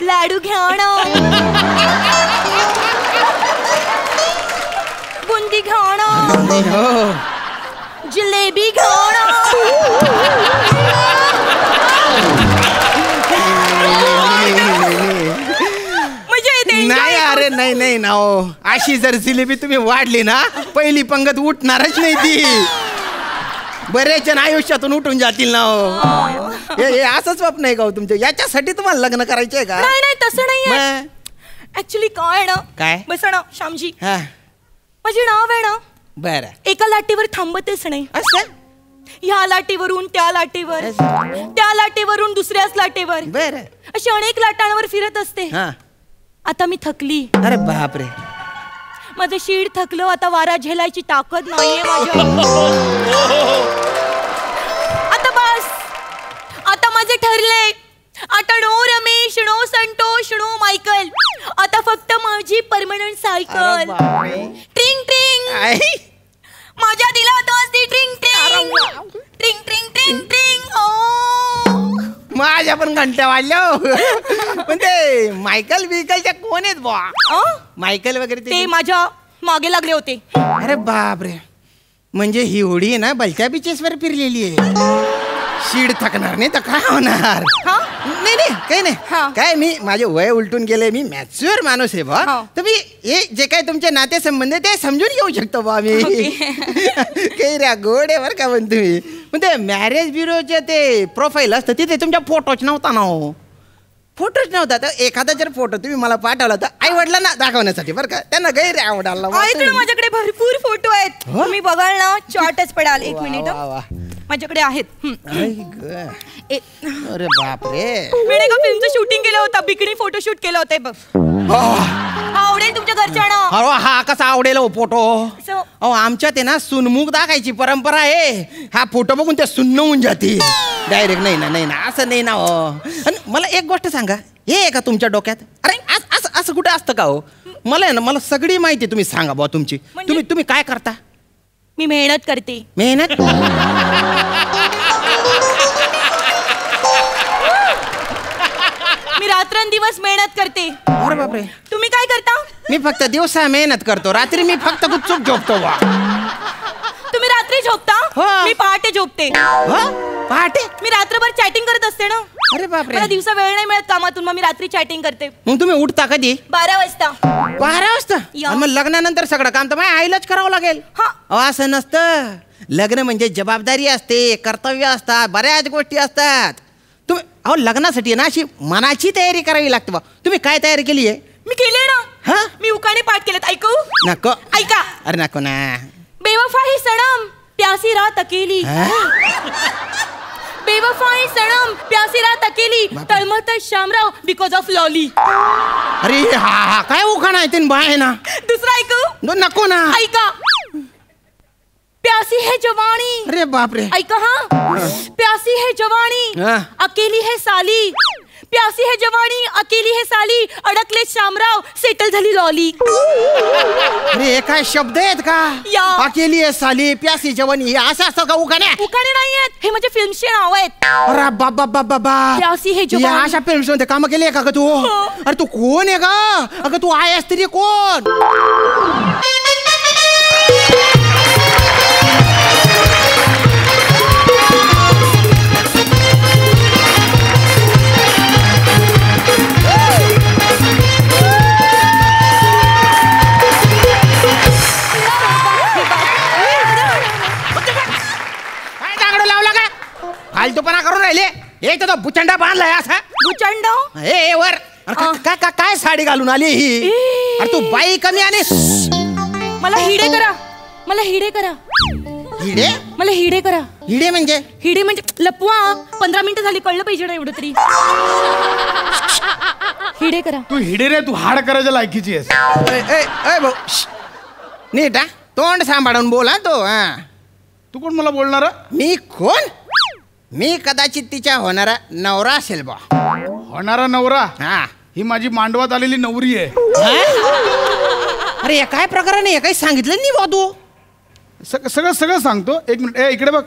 S8: लाडू घ्या ना. बुंदी घ्या ना. जिलेबी घ्या ना.
S7: नाही अरे नाही नाही ना हो. अशी जर जिलेबी तुम्ही वाढली ना पहिली पंगत उठणारच नाही ती. बरेच जण आयुष्यातून उठून जातील ना हो. हे असंच स्वप्न आहे का हो तुमचं? याच्यासाठी तुम्हाला लग्न करायचंय का?
S8: नाही नाही तसं नाही. ऍक्च्युली काय ना
S7: काय
S8: बसा ना श्यामजी.
S7: हा
S8: माझे नाव आहे ना
S7: बरं
S8: एका लाटेवर थांबतच नाही.
S7: असं
S8: ह्या लाटेवरून त्या लाटेवर त्या लाटेवरून दुसऱ्याच लाटेवर
S7: बरं
S8: अशी अनेक लाटांवर फिरत असते. आता मी थकली.
S7: अरे बापरे.
S8: माझं शीड थकलं. आता वारा झेलायची ताकद नाहीये माझ्या. आता बस आता माझे ठरले. आता no Ramesh no Santosh no Michael. आता फक्त माझी परमनंट सायकल. ट्रिंग ट्रिंग माझ्या दिलात असती ट्रिंग ट्रिंग ट्रिंग ट्रिंग ट्रिंग ट्रिंग. हो
S7: माझ्या पण घंट्या वाढल्या. पण ते मायकल बिकलच्या कोण आहेत बा? मायकल वगैरे
S8: ते माझ्या मागे लागले होते.
S7: अरे बापरे, म्हणजे ही होडी आहे ना बलच्या बीचेसवर फिरलेली आहे. शीड थकणार नाही तर काय होणार? नाही नाही काही नाही. काय मी माझे वय उलटून गेले, मी मॅच्युअर माणूस आहे बा. तर मी हे जे काही तुमचे नातेसंबंध ते समजून घेऊ शकतो बा मी. काही रे गोड आहे बरं का. पण तुम्ही पण ते मॅरेज ब्युरोचे ते प्रोफाईल असतं तिथे तुमच्या फोटोच नव्हता ना. हो, फोटोच नव्हता. तर एखादा जर फोटो तुम्ही मला पाठवला तर आई वडिलांना दाखवण्यासाठी बरं का, त्यांना गैर आवडायला.
S8: माझ्याकडे भरपूर फोटो आहेत, तुम्ही बघाल ना चार्टच पडाल. एक मिनिट माझ्याकडे आहेत.
S7: अरे बापरे,
S8: मी नाही का फिल्मचं शूटिंग केलं होतं, बिकनी फोटोशूट केलं होतं बघ. हा आवडेल तुमच्या घरच्यांना.
S7: हा कसा आवडेल हो फोटो? अहो आमच्यात आहे ना सुनमुख दाखायची परंपरा आहे. हा फोटो बघून ते सुन्न होऊन जाते डायरेक्ट. नाही ना नाही ना असं नाही ना. आणि मला एक गोष्ट सांगा, हे आहे का तुमच्या डोक्यात? अरे असं असं कुठे असतं का हो? मला आहे ना, मला सगळी माहिती तुम्ही सांगा बुवा तुमची. तुम्ही काय करता?
S8: मी मेहनत करते.
S7: मेहनत?
S8: मी रात्रंदिवस मेहनत करते.
S7: अरे बापरे,
S8: तुम्ही काय करता?
S7: मी फक्त दिवसा मेहनत करतो, रात्री मी फक्त गुपचूप झोपतो बा.
S8: तुम्ही रात्री झोपता? मी पहाटे झोपते.
S7: पहाटे?
S8: मी रात्रभर चॅटिंग करत असते ना.
S7: अरे बापरे,
S8: मला दिवसा वेळ नाही मिळत कामातून, मग मी रात्री चॅटिंग करते.
S7: मग तुम्ही उठता कधी?
S8: 12 वाजता.
S7: 12 वाजता? मग लग्नानंतर सगळं काम तर माझ्या आईलाच करावं लागेल. असं नसतं. लग्न म्हणजे जबाबदारी असते, कर्तव्य असतात, बऱ्याच गोष्टी असतात. तुम्ही अहो लग्नासाठी ना अशी मनाची तयारी करावी लागते बा. तुम्ही काय तयारी केली आहे?
S8: मी केले ना. मी उखाणे पाठ केलेत. ऐकू?
S7: नको.
S8: ऐका.
S7: अरे नको ना.
S8: बेवफाही सनम प्यासी रात अकेली. बेवफाई सनम प्यासी रात अकेली, तळमत शामराव बिकॉज ऑफ लॉली.
S7: अरे हा काय उखाणा आहे ते बाय ना.
S8: दुसरा ऐकू?
S7: नको ना.
S8: ऐका. प्यासी है जवानी.
S7: अरे बापरे.
S8: ऐका. प्यासी है जवानी अकेली है साली. प्यासी है जवानी अकेली है साली, अडकले शामराव सेटल झाली लॉली.
S7: अरे हे काय शब्द आहेत का? अकेली आहे साली, प्यासी जवानी, असं असतं का उखाणे?
S8: उखाणे नाही आहेत, हे माझ्या फिल्मचे नाव आहेत.
S7: अरे बाबा बाबा,
S8: प्यासी है जवानी.
S7: या अशा फिल्म्स मध्ये काम केली आहे का तू? अरे तू कोण आहे का? अगं तू आहेस तरी कोण? फालतूपणा करून राहिले. एक तर बुचंडा बांधलाय असा.
S8: बुचंडा?
S7: हे वर काय साडी घालून आली ही? अरे तू बाई कमी आणि
S8: मला हिडे करा. मला हिडे करा.
S7: हिडे?
S8: मला हिडे करा.
S7: हिडे म्हणजे?
S8: हिडे म्हणजे लपवा. 15 मिनिटं झाली, कळलं पाहिजे ना एवढं तरी. हिडे करा.
S4: तू हिडे रे, तू हाड करायच्या लायकीची आहेस.
S7: नीट हा तोंड सांभाळून बोला तो.
S4: तू कोण मला बोलणार?
S7: मी कोण? मी कदाचित तिच्या होणारा नवरा असेल बा.
S4: होणारा नवरा? ही माझी मांडवात आलेली नवरी आहे.
S7: अरे हे काय प्रकार नाही, काही सांगितलं नाही बा तू.
S4: सगळं सांगतो. एक मिनिट. इकडे बघ.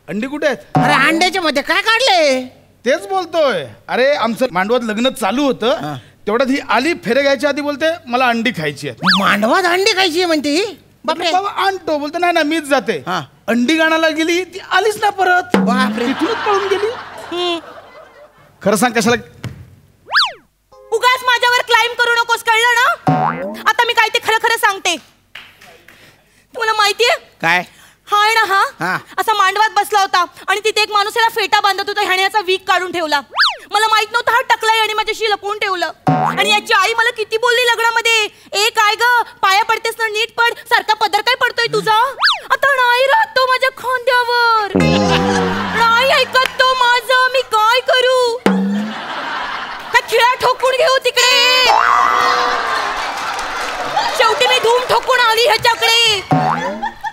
S4: अंडी कुठे आहेत?
S7: अरे अंड्याच्या मध्ये काय काढले?
S4: तेच बोलतोय. अरे आमचं मांडवात लग्न चालू होतं, तेवढ्यात ही आली. फेरे घ्यायच्या आधी बोलते मला अंडी खायची आहे.
S7: मांडवात अंडी खायची म्हणते?
S4: बाबा आणतो. बोलतो नाही ना मीच जाते. अंडी गाणाला गेली, ती आलीच ना परत.
S7: बापरे,
S4: तिथूनच पळून गेली. खरं सांग कशाला?
S8: उगाच माझ्यावर क्लाइम करू नकोस, कळलं ना? आता मी काय ते खरं खरं सांगते. तुम्हाला माहितीये
S7: काय?
S8: हा आहे ना हा असा मांडवात बसला होता आणि तिथे एक माणूस याला फेटा बांधत होता. ह्याने याचा वीक काढून ठेवला. मला माहित नव्हतं हा टकलाय आणि माझ्याशी लपवून ठेवलं. आणि याची आई मला किती बोलली लग्नामध्ये, ए काय ग पाया पडतेस ना, नीट पड, सारखा पदर काय पडतोय तुझा. आता नाही राहत तो माझ्या खांद्यावर. नाही ऐकत तो माझं, मी काय करू? का खिळा ठोकून घेऊ तिकडे? शेवटी मी धूम ठोकून आली ह्याच्याकडे.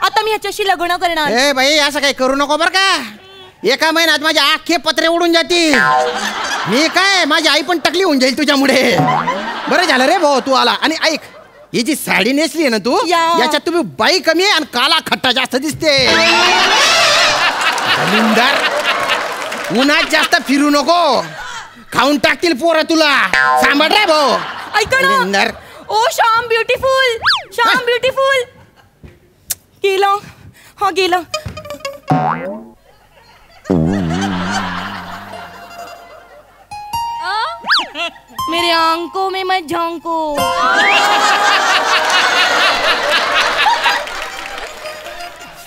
S8: आता मी ह्याच्याशी लग्न करणार.
S7: ए बाई असं काही करू नको बर का. एका महिन्यात माझे आखे पत्रे उडून जातील. मी काय माझी आई पण टकली होऊन जाईल तुझ्यामुळे. बरं झालं रे भाऊ तू आला. आणि ऐक, ही जी साडी नेसली आहे ना तू, याच्यात तुम्ही बाई कमी आहे आणि काला खट्टा जास्त दिसते. उन्हात जास्त फिरू नको, खाऊन टाकतील पोरं तुला. सांभाळ रे भाऊ.
S8: ऐका ना. ओ श्याम ब्युटिफुल, श्याम ब्युटिफुल. गेला, हा गेला. मेरे आंखों में मत झांको.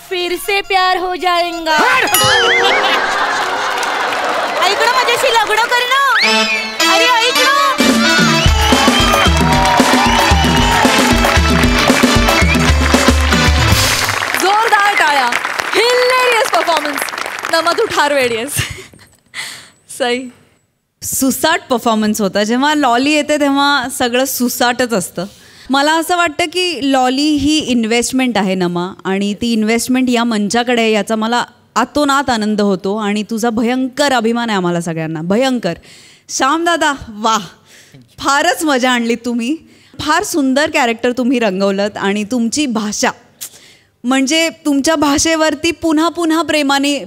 S8: फिर से प्यार हो जाएगा. ऐक ना, माझ्याशी लग्न कर ना. अरे ऐक ना.
S1: जोरदार टाळ्या. Hilarious performance. नमा तू ठार वेडी आहेस. सई.
S5: सुसाट परफॉर्मन्स होता. जेव्हा लॉली येते तेव्हा सगळं सुसाटच असतं. मला असं वाटतं की लॉली ही इन्व्हेस्टमेंट आहे नमा, आणि ती इन्व्हेस्टमेंट या मंचाकडे आहे याचा मला आतोनात आनंद होतो, आणि तुझा भयंकर अभिमान आहे आम्हाला सगळ्यांना. भयंकर. श्यामदादा, वा, फारच मजा आणली तुम्ही. फार सुंदर कॅरेक्टर तुम्ही रंगवलं, आणि तुमची भाषा म्हणजे तुमच्या भाषेवरती पुन्हा पुन्हा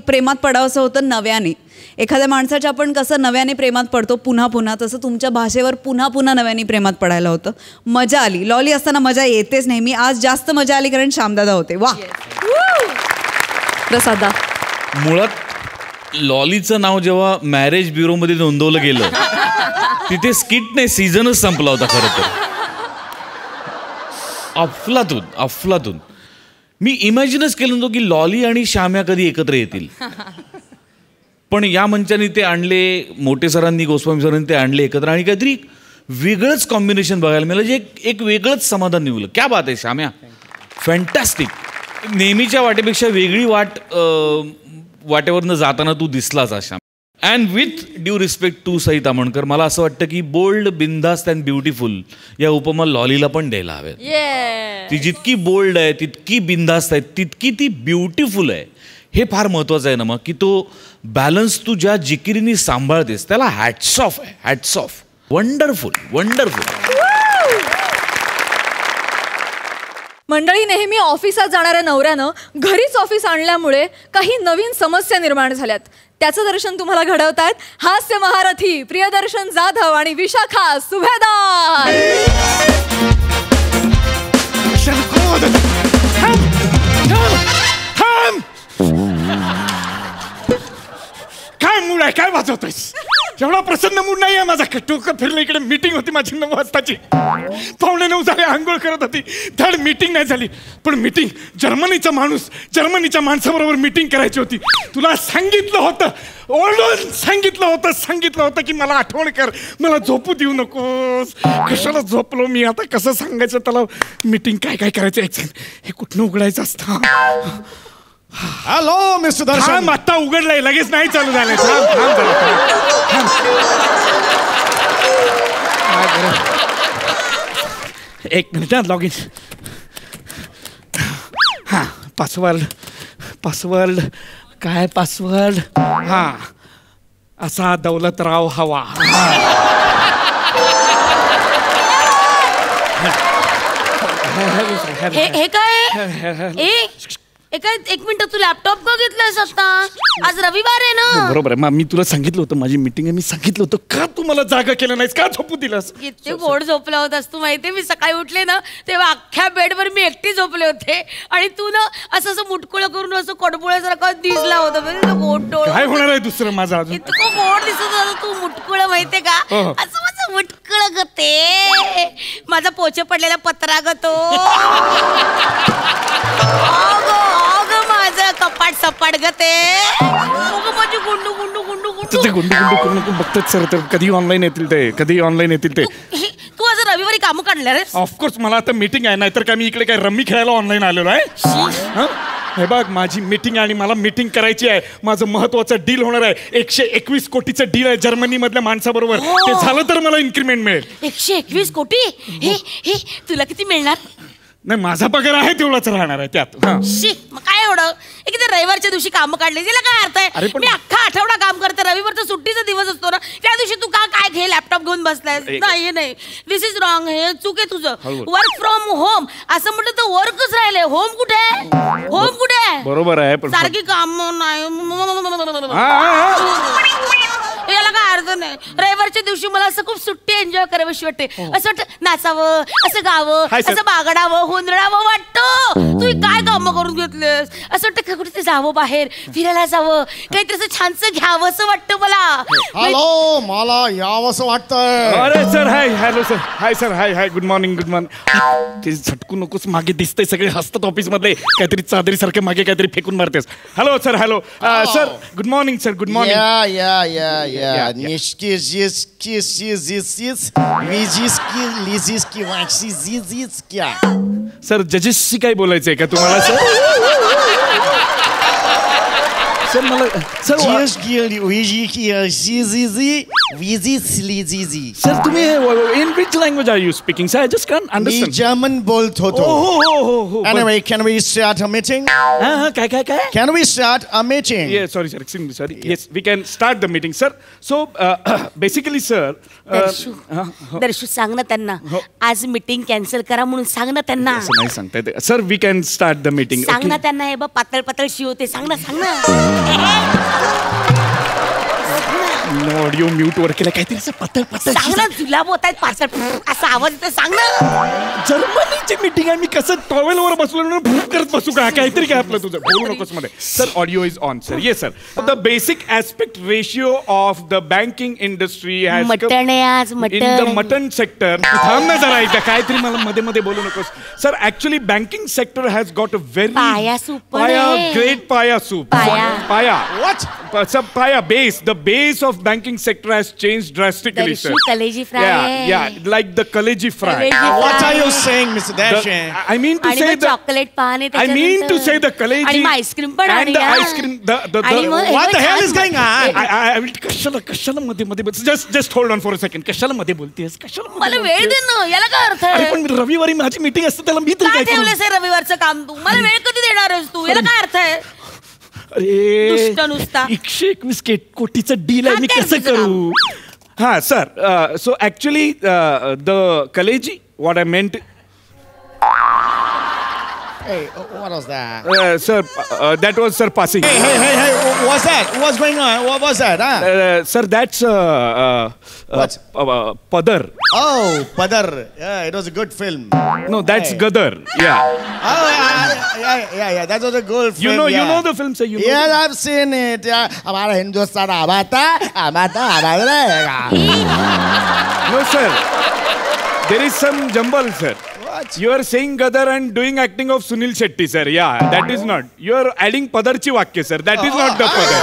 S5: प्रेमात पडावंसं होतं नव्याने. एखाद्या माणसाच्या आपण कसं नव्याने प्रेमात पडतो पुन्हा पुन्हा, तसं तुमच्या भाषेवर पुन्हा पुन्हा नव्याने प्रेमात पडायला होतं. मजा आली. लॉली असताना मजा येतेच नेहमी. आज जास्त मजा आली कारण श्यामदादा होते. वा.
S1: प्रसादा.
S6: मुळात लॉलीचं नाव जेव्हा मॅरेज ब्युरोमध्ये नोंदवलं गेलं तिथे स्किट नाही, सीझनच संपला होता खरं तर. अफलातून. मी इमॅजिनच केलं नव्हतं की लॉली आणि श्याम्या कधी एकत्र येतील, पण या मंचाने ते आणले. मोठे सरांनी, गोस्वामी सरांनी ते आणले एकत्र, आणि काहीतरी वेगळंच कॉम्बिनेशन बघायला मिळालं, जे एक वेगळंच समाधान निवलं. क्या बात आहे श्याम्या, फॅन्टॅस्टिक. नेहमीच्या वाटेपेक्षा वेगळी वाटेवरनं जाताना तू दिसलाच Shyam. And with due respect to Sai Tamhankar, मला असं वाटतं की बोल्ड, बिंदास्त अँड ब्युटिफुल या उपमा लॉलीला पण द्यायला हव्यात. ती जितकी बोल्ड आहे, तितकी बिंदास्त आहे, तितकी ती ब्युटिफुल आहे. हे फार महत्वाचं आहे ना मग, की तो बॅलन्स तू ज्या जिकिरीने सांभाळतेस त्याला हॅट्स ऑफ आहे. Hats off. वंडरफुल.
S1: मंडळी, नेहमी ऑफिसात जाणाऱ्या नवऱ्यानं घरीच ऑफिस आणल्यामुळे काही नवीन समस्या निर्माण झाल्यात. त्याचं दर्शन तुम्हाला घडवतायत हास्य महारथी प्रियदर्शन जाधव आणि विशाखा सुभेदार.
S4: काय मूड आहे, काय वाजवतोयस? एवढा प्रसन्न मूड नाही आहे माझा. डोकं फिरलं. इकडे मीटिंग होती माझी 9 वाजताची. 8:45 झाले, आंघोळ करत होती. धड मीटिंग नाही झाली. पण मीटिंग, जर्मनीचा माणूस, जर्मनीच्या माणसाबरोबर मीटिंग करायची होती. तुला सांगितलं होतं, ओरडून सांगितलं होतं की मला आठवण कर, मला झोपू देऊ नकोस. कशाला झोपलो मी आता? कसं सांगायचं त्याला? मीटिंग काय काय करायचं, हे कुठनं उघडायचं असतं?
S9: हॅलो मिस्टर दर्शन.
S4: आता उघडलंय, लगेच नाही चालू झालंय. एक मिनिट, लॉग इन. हा, पासवर्ड काय पासवर्ड? हा, असा दौलतराव हवा.
S8: हे काय? एक मिनिट, तू लॅपटॉप का घेतलायस आता? आज रविवार आहे ना.
S4: बरोबर आहे. मी तुला सांगितलं होतं माझी मीटिंग आहे, मी सांगितलं होतं. का तू मला जागा केलं नाहीस? का झोपू दिलास?
S8: किती गोड झोपला होतास तू. माहितीये, मी सकाळी उठले ना तेव्हा अख्ख्या बेडवर मी एकटी झोपले होते, आणि तू ना असं मुटकुळं करून असं कडबुळ्यासारखा दिसला होता. गोड डोळ.
S4: काय होणार आहे दुसरं माझं अजून?
S8: इतकं गोड दिसत होता तू मुटकुळं. माहितीये का, असं माझं मुटकुळं गते, माझा पोचे पडलेला पत्रा गतो. माझं कपाट सपाट गते. माझी गुंडू गुंडू गुंडू गुंडू
S4: करू नको. बघतच सर, तर कधी ऑनलाईन येतील ते.
S8: तू आज रविवारी काम काढणार आहेस?
S4: ऑफकोर्स, मला आता मीटिंग आहे, नाहीतर काय मी इकडे काय रम्मी खेळायला ऑनलाईन आलेलो आहे? हे बघ, माझी मीटिंग आहे आणि मला मीटिंग करायची आहे. माझं महत्वाचं डील होणार आहे. 121 कोटीचं डील आहे जर्मनी मधल्या माणसाबरोबर. ते झालं तर मला इन्क्रीमेंट मिळेल.
S8: 121 कोटी? हे तुला किती मिळणार?
S4: नाही, माझा पगार आहे तेवढाच राहणार आहे त्यात.
S8: मग काय एवढं? एक रविवारच्या दिवशी काम काढले, तिला काय अर्थ आहे? मी अख्खा आठवडा काम करते, रविवारचा सुट्टीचा दिवस असतो ना, त्या दिवशी तू काय घे लॅपटॉप घेऊन बसलाय? नाही, दिस इज रॉंग. हे चूक आहे तुझं. वर्क फ्रॉम होम असं म्हटलं तर वर्कच राहिले. होम कुठे?
S4: बरोबर आहे,
S8: सारखी काम नाही. अर्थ नाही. रविवारच्या दिवशी मला असं खूप सुट्टी एन्जॉय करावीशी वाटते. असं वाटतं नाचावं, असं गावं, असं बागडावं, हुंदडावं वाटतं. तू काय कामं करून घेतलेस? असं वाटतं कुठे जावं, बाहेर फिरायला जावं, काहीतरी असं छानसं घ्यावं असं वाटतं मला.
S9: हॅलो, मला यावंसं वाटतंय.
S4: अरे sir, hi. Hello sir, hi sir, hi. Good morning. ते झटकू नकोस, मागे दिसतंय सगळे हसतात ऑफिस मधले. काहीतरी चादरीसारखे मागे काहीतरी फेकून मारतेस. Hello sir, hello sir. Good morning sir, good morning.
S9: या
S4: सर, जजेसशी काय बोलायचंय का तुम्हाला सर? सर मला सर तुम्ही in which language are you speaking sir? I just can understand.
S9: German बोलत होतो.
S4: हो.
S9: Anyway, can we start a meeting?
S4: काय
S9: Can we start a meeting?
S4: Yeah, sorry, yes, we can start the meeting, sir. So, basically, sir.
S8: दर्शू सांग ना त्यांना आज मीटिंग कॅन्सल करा म्हणून सांग ना त्यांना.
S4: असं नाही सांगता येते. Sir, we can start the meeting.
S8: सांग ना त्यांना. हे बघ पातळ शिवते. सांग ना.
S4: ऑडिओ म्यूट वर केलं काहीतरी असं पातळ
S8: सांग ना. जुलाब होत आहेत पातळ असा आवाज येतो. सांग ना.
S4: जर्मनीची मीटिंग आहे. मी कसं टॉवेलवर बसलो करत बसू का? काहीतरी काय आपलं तुझं बोलू नकोस मध्ये. Sir, audio is on sir. Yes sir. The basic aspect ratio of the banking industry has
S8: mutton आहे आज.
S4: In the mutton sector. थांब ना जरा एकदा. काहीतरी मला मध्ये बोलू नकोस. Sir, actually banking sector has got a very
S8: पाया सूप.
S4: ग्रेट पाया सूप. पाया what? Paya base. The base of banking sector has changed drastically, sir.
S8: Kaleji fry.
S4: Yeah, like the kaleji fry.
S9: What are you saying, Mr. Darshan?
S4: I mean to say the
S8: chocolate pan.
S4: I mean to say the kaleji
S8: and ice cream pan
S4: and the ice cream.
S9: What the hell is going on?
S4: I will कशाला मध्ये just hold on for a second. कशाला मध्ये बोलतेस? कशाला
S8: मला वेळ दे ना. याला काय अर्थ आहे?
S4: अरे पण रविवारी माझी मीटिंग असते त्याला मी तरी काय करू?
S8: ठेवलंस रविवारचं काम तू? मला वेळ कधी देणार आहेस तू? याला काय अर्थ आहे?
S4: अरे 121 कोटीचं डील आहे. मी कसं करू? हा सर. सो ऍक्च्युली द कलेजी व्हॉट आय मेंट.
S9: Hey, what was that?
S4: Sir, that was sir passing.
S9: Hey, what's that? What's going on? What was that?
S4: Sir, that's
S9: what?
S4: Padar.
S9: Oh, Padar. Yeah, it was a good film.
S4: No, that's Gadar. Yeah.
S9: Oh, yeah. That was a good film.
S4: You know the film, sir. You know.
S9: Yeah, I've seen it. हमारा Hindustan आबाता.
S4: No, sir. There is some jumble, sir.
S9: What?
S4: You are saying Gadar and doing acting of Sunil Shetty, sir. Yeah, that is not. You are adding Padarchi Vakya, sir. That is not the Padar.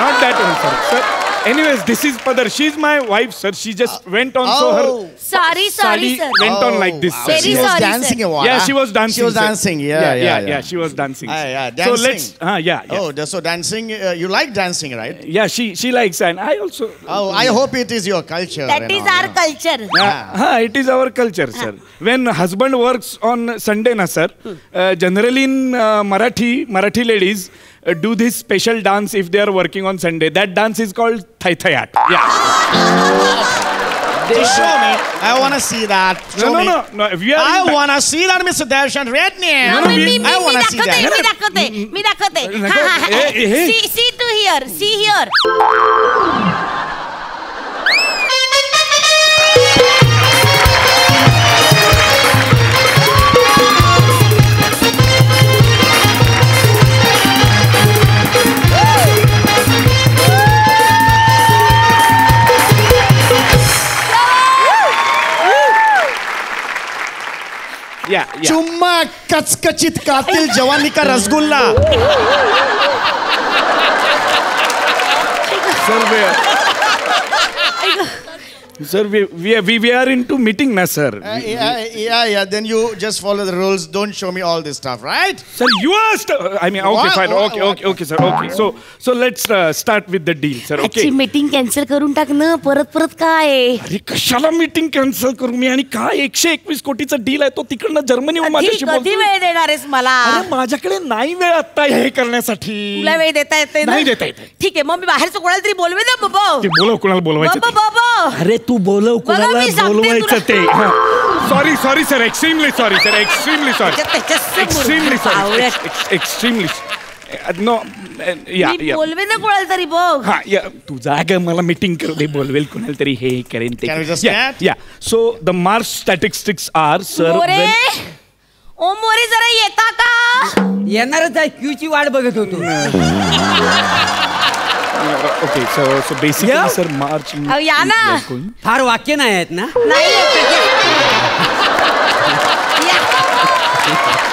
S4: Not that one, sir. Anyways, this is Padar. She's my wife, sir. She just went on, so her
S8: sorry,
S4: sir. Went on like this, sir.
S8: Very
S9: She was
S8: sorry,
S9: dancing
S8: sir.
S9: a while.
S4: Yeah, she was dancing.
S9: She was dancing. Yeah.
S4: She was dancing.
S9: Yeah,
S4: So
S9: dancing.
S4: let's. Yeah.
S9: Oh, so dancing. You like dancing, right?
S4: Yeah, she likes, and I also.
S9: Oh, I hope it is your culture.
S8: That is our culture.
S4: It is our culture, sir. When husband works on Sunday, na sir, generally in Marathi ladies do this special dance if they are working on Sunday. That dance is called Thai Thayat. Yeah.
S9: Show me. I want to see that. Show me.
S4: No. We are
S9: I want to see that, Mr. Darshan. Red name. I want to see that.
S8: मी दाखवते. See to here. See here.
S4: Yeah.
S9: चुम्मा कचकचित कातिल जवानी का rasgulla.
S4: Sir, we are into meeting na, sir.
S9: Yeah. Then you just follow the rules. Don't show me all this stuff, right?
S4: Sir, you asked. I mean, okay,
S9: What?
S4: fine. Okay, sir. Okay. So let's start with the deal, sir. Okay.
S8: Meeting cancel करून टाक ना. परत काय?
S4: अरे कशाला मीटिंग कॅन्सल करू मी? आणि काय 121 कोटीचा डील आहे तो तिकडनं जर्मनी माझ्याशी बोलतो.
S8: कधी वेळ देणार आहेस मला?
S4: अरे माझ्याकडे नाही वेळ आता हे करण्यासाठी.
S8: तुला वेळ देता येते?
S4: नाही देता येते.
S8: ठीक आहे, मग मी बाहेरचं कोणाला तरी बोलवे ना बाबा.
S4: ते बोलव, कोणाला बोलवायचं ते.
S8: बाबा.
S4: अरे तू बोलव, कोणाला
S8: मी सांगते
S4: बोलवायचं ते. Sorry sir, extremely sorry. No या
S8: मी बोलवे ना कोणाला तरी बघ.
S4: हा या तू जागा मला मीटिंग करू दे बोलवेल कोणाला तरी हे करेन ते
S9: Can we just
S4: yeah
S9: chat?
S4: Yeah so the March statistics are sir
S8: More ओ मोरे जरा येता का?
S2: येणारच आहे क्यूची वाट बघत होतो.
S4: Okay so basically sir March
S8: अहो, या ना.
S2: फार वाक्य नाही आहेत ना.
S8: नाही येत. या.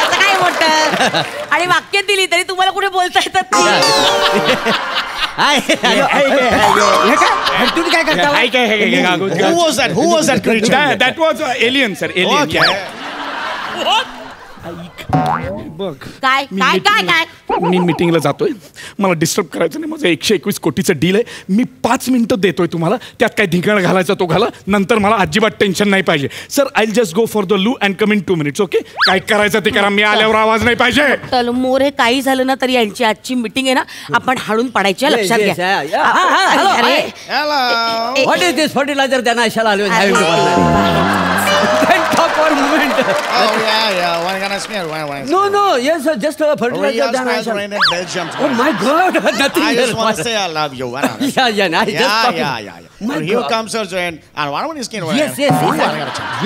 S8: आता काय मोठं आणि वाक्य दिली तरी तुम्हाला कुठे बोलता येतात नाही.
S2: तुम्ही काय करता?
S9: Who was that? Who was that creature?
S4: That was alien sir alien बघ
S8: काय काय काय काय
S4: मी मीटिंगला जातोय मला डिस्टर्ब करायचं नाही माझं 121 कोटीचं डील आहे मी 5 मिनिटं देतोय तुम्हाला त्यात काय धिंगाणा घालायचा तो घाला नंतर मला अजिबात टेन्शन नाही पाहिजे sir I just go for the Lu and come in 2 minutes okay काय करायचं ते करा मी आल्यावर आवाज नाही पाहिजे
S8: चल मोरे काही झालं ना तरी यांची आजची मीटिंग आहे ना आपण हाडून पडायची लक्षात घ्या. अरे
S9: Hello.
S2: What is this fertilizer त्यांना अशाला आलो
S9: Oh yeah. One gonna smear. One.
S2: No no yes just
S9: Real
S2: fertilizer
S9: smells rain in Belgium.
S2: Oh my God! Nothing
S9: I just want to
S2: else.
S9: say I love you.
S2: Yeah. I just talking.
S9: Yeah.
S2: My
S9: So here
S2: God.
S9: comes Sir Jain. And one is skin.
S2: Yes.
S9: Yeah,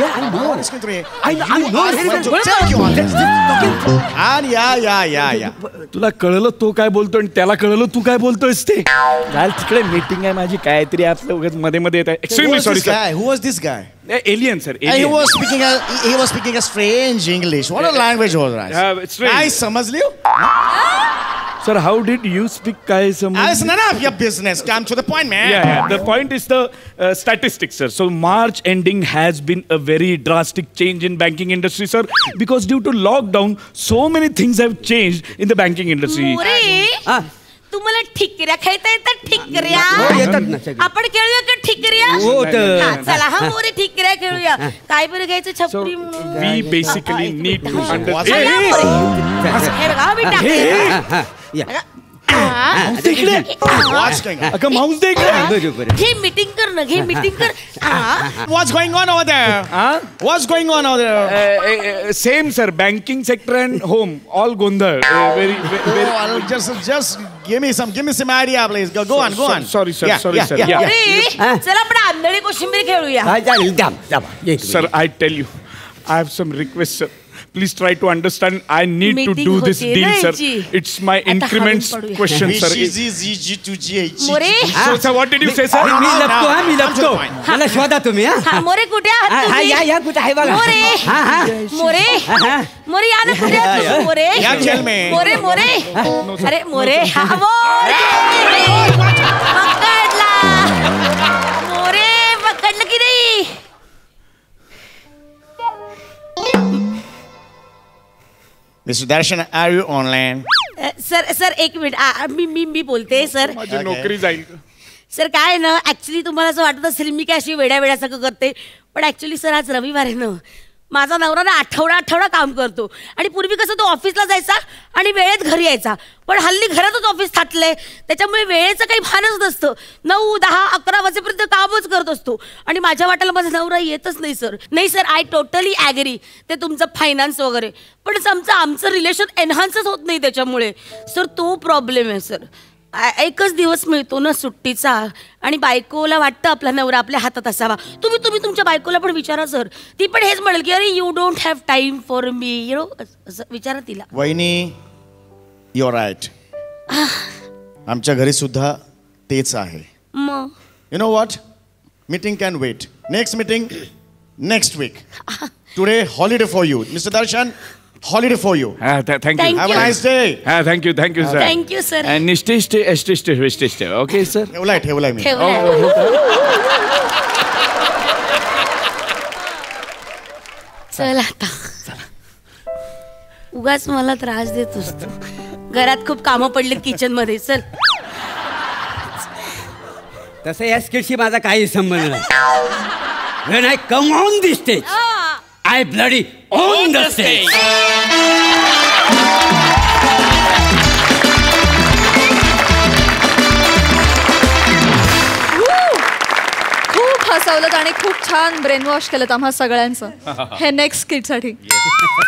S2: I know.
S9: one is skin 3.
S2: I know.
S9: Thank you. And yeah.
S4: तुला कळलं तो काय बोलतो आणि त्याला कळलं तू काय बोलतोयस ते घाल तिकडे मीटिंग आहे माझी काहीतरी आपलं उगाच मध्ये मध्ये येत आहे
S9: Who
S4: extremely
S9: was
S4: sorry
S9: this guy? Who was this guy?
S4: Sir alien sir
S9: And he was speaking a strange English. What a language was that?
S4: it's strange.
S9: I समझ लियो.
S4: Sir how did you speak काय
S9: It's none of your business. Come to the point, man.
S4: Yeah. The point is the statistics, sir. So March ending has been a very drastic change in banking industry, sir, because due to lockdown, so many things have changed in the banking industry.
S8: More तुम्हाला ठिकऱ्या खेळता येतात ठिकऱ्या
S2: येतात ना सगळे.
S8: आपण खेळूया का ठिकऱ्या
S2: हो तर.
S8: हा, चला हा मोरे ठिकऱ्या खेळूया काय बरं घ्यायचं
S4: So
S8: छपरी म्हणून
S4: we basically need to understand.
S8: चला, मोरे. हे बघा मी टाकते. हा.
S9: What's going on?
S4: अगं माऊस दे इकडे.
S2: बरोबर.
S8: घे मीटिंग कर ना घे मीटिंग कर हा.
S9: What's going on over there?
S4: Huh?
S9: What's going on over there?
S4: Same, sir. Banking sector and home, all gondar. Very.
S9: Oh, just give me some idea, please. Go on.
S4: Sorry, sir.
S9: Yeah.
S8: More चला आपण आंधळी कोशिंबीर खेळूया
S2: काय चालेल दाब.
S4: Sir, I tell you, I have some requests, sir. Please try to understand. I need to
S8: Meeting
S4: do this
S8: होतीये
S4: deal,
S8: ना
S4: sir.
S8: याची.
S4: It's my
S8: आता
S4: increments
S8: हाडून पडूया.
S4: question, sir.
S8: More
S4: So, what did you say, sir?
S2: Me लपतो
S9: now,
S2: me
S9: come to the
S2: लपतो
S9: point.
S2: मला शोधा तुम्ही
S8: हा मोरे कुठे आहात तुम्ही
S2: या कुठे आहे बघा
S8: मोरे
S2: हा
S8: मोरे मोरे या ना कुठे आहात तुम्ही, मोरे
S9: या खेळ में.
S8: मोरे अरे मोरे हा मोरे पकडला मोरे पकडलं की नाही
S9: Mr. Darshan, are you online?
S8: Sir एक मिनिट मी बोलते सर
S4: माझी नोकरी जाईल.
S8: सर काय आहे ना ऍक्च्युली तुम्हाला असं वाटत असेल मी काय अशी वेड्यासारखं करते पण ऍक्च्युली सर आज रविवार आहे ना माझा नवरा ना आठवडा काम करतो आणि पूर्वी कसं तो ऑफिसला जायचा आणि वेळेत घरी यायचा पण हल्ली घरातच ऑफिस थाटलंय त्याच्यामुळे वेळेचं काही भानच नसतं 9, 10, 11 वाजेपर्यंत कामच करत असतो आणि माझ्या वाट्याला माझा नवरा येतच नाही सर आय टोटली ॲग्री ते तुमचं फायनान्स वगैरे पण आमचं रिलेशन एनहान्सच होत नाही त्याच्यामुळे सर तो प्रॉब्लेम आहे सर एकच दिवस मिळतो ना सुट्टीचा आणि बायकोला वाटतं आपला नवरा आपल्या हातात असावा तुम्ही तुमच्या बायकोला पण विचारा सर ती पण हेच म्हणेल की अरे you don't have time for me you know असं विचारा तिला
S9: वहिनी यू आर राईट आमच्या घरी सुद्धा तेच आहे
S8: मग
S9: you know what meeting can wait next meeting next week today holiday for you mister Darshan holiday for you.
S4: Thank you.
S9: Have a nice day.
S4: Thank you, sir.
S8: Thank you, sir.
S4: And stay. Okay, sir.
S9: ठेवलाय मी.
S8: चल आता उगाच मला त्रास देतोस तू घरात खूप कामं पडलीत किचन मध्ये चल
S2: तसं या स्किटशी माझा काही संबंध नाही When I come on the stage, I bloody own the stage.
S1: खूप हसवलं आणि खूप छान ब्रेन वॉश केलं आम्हा सगळ्यांचं हे नेक्स्ट स्किटसाठी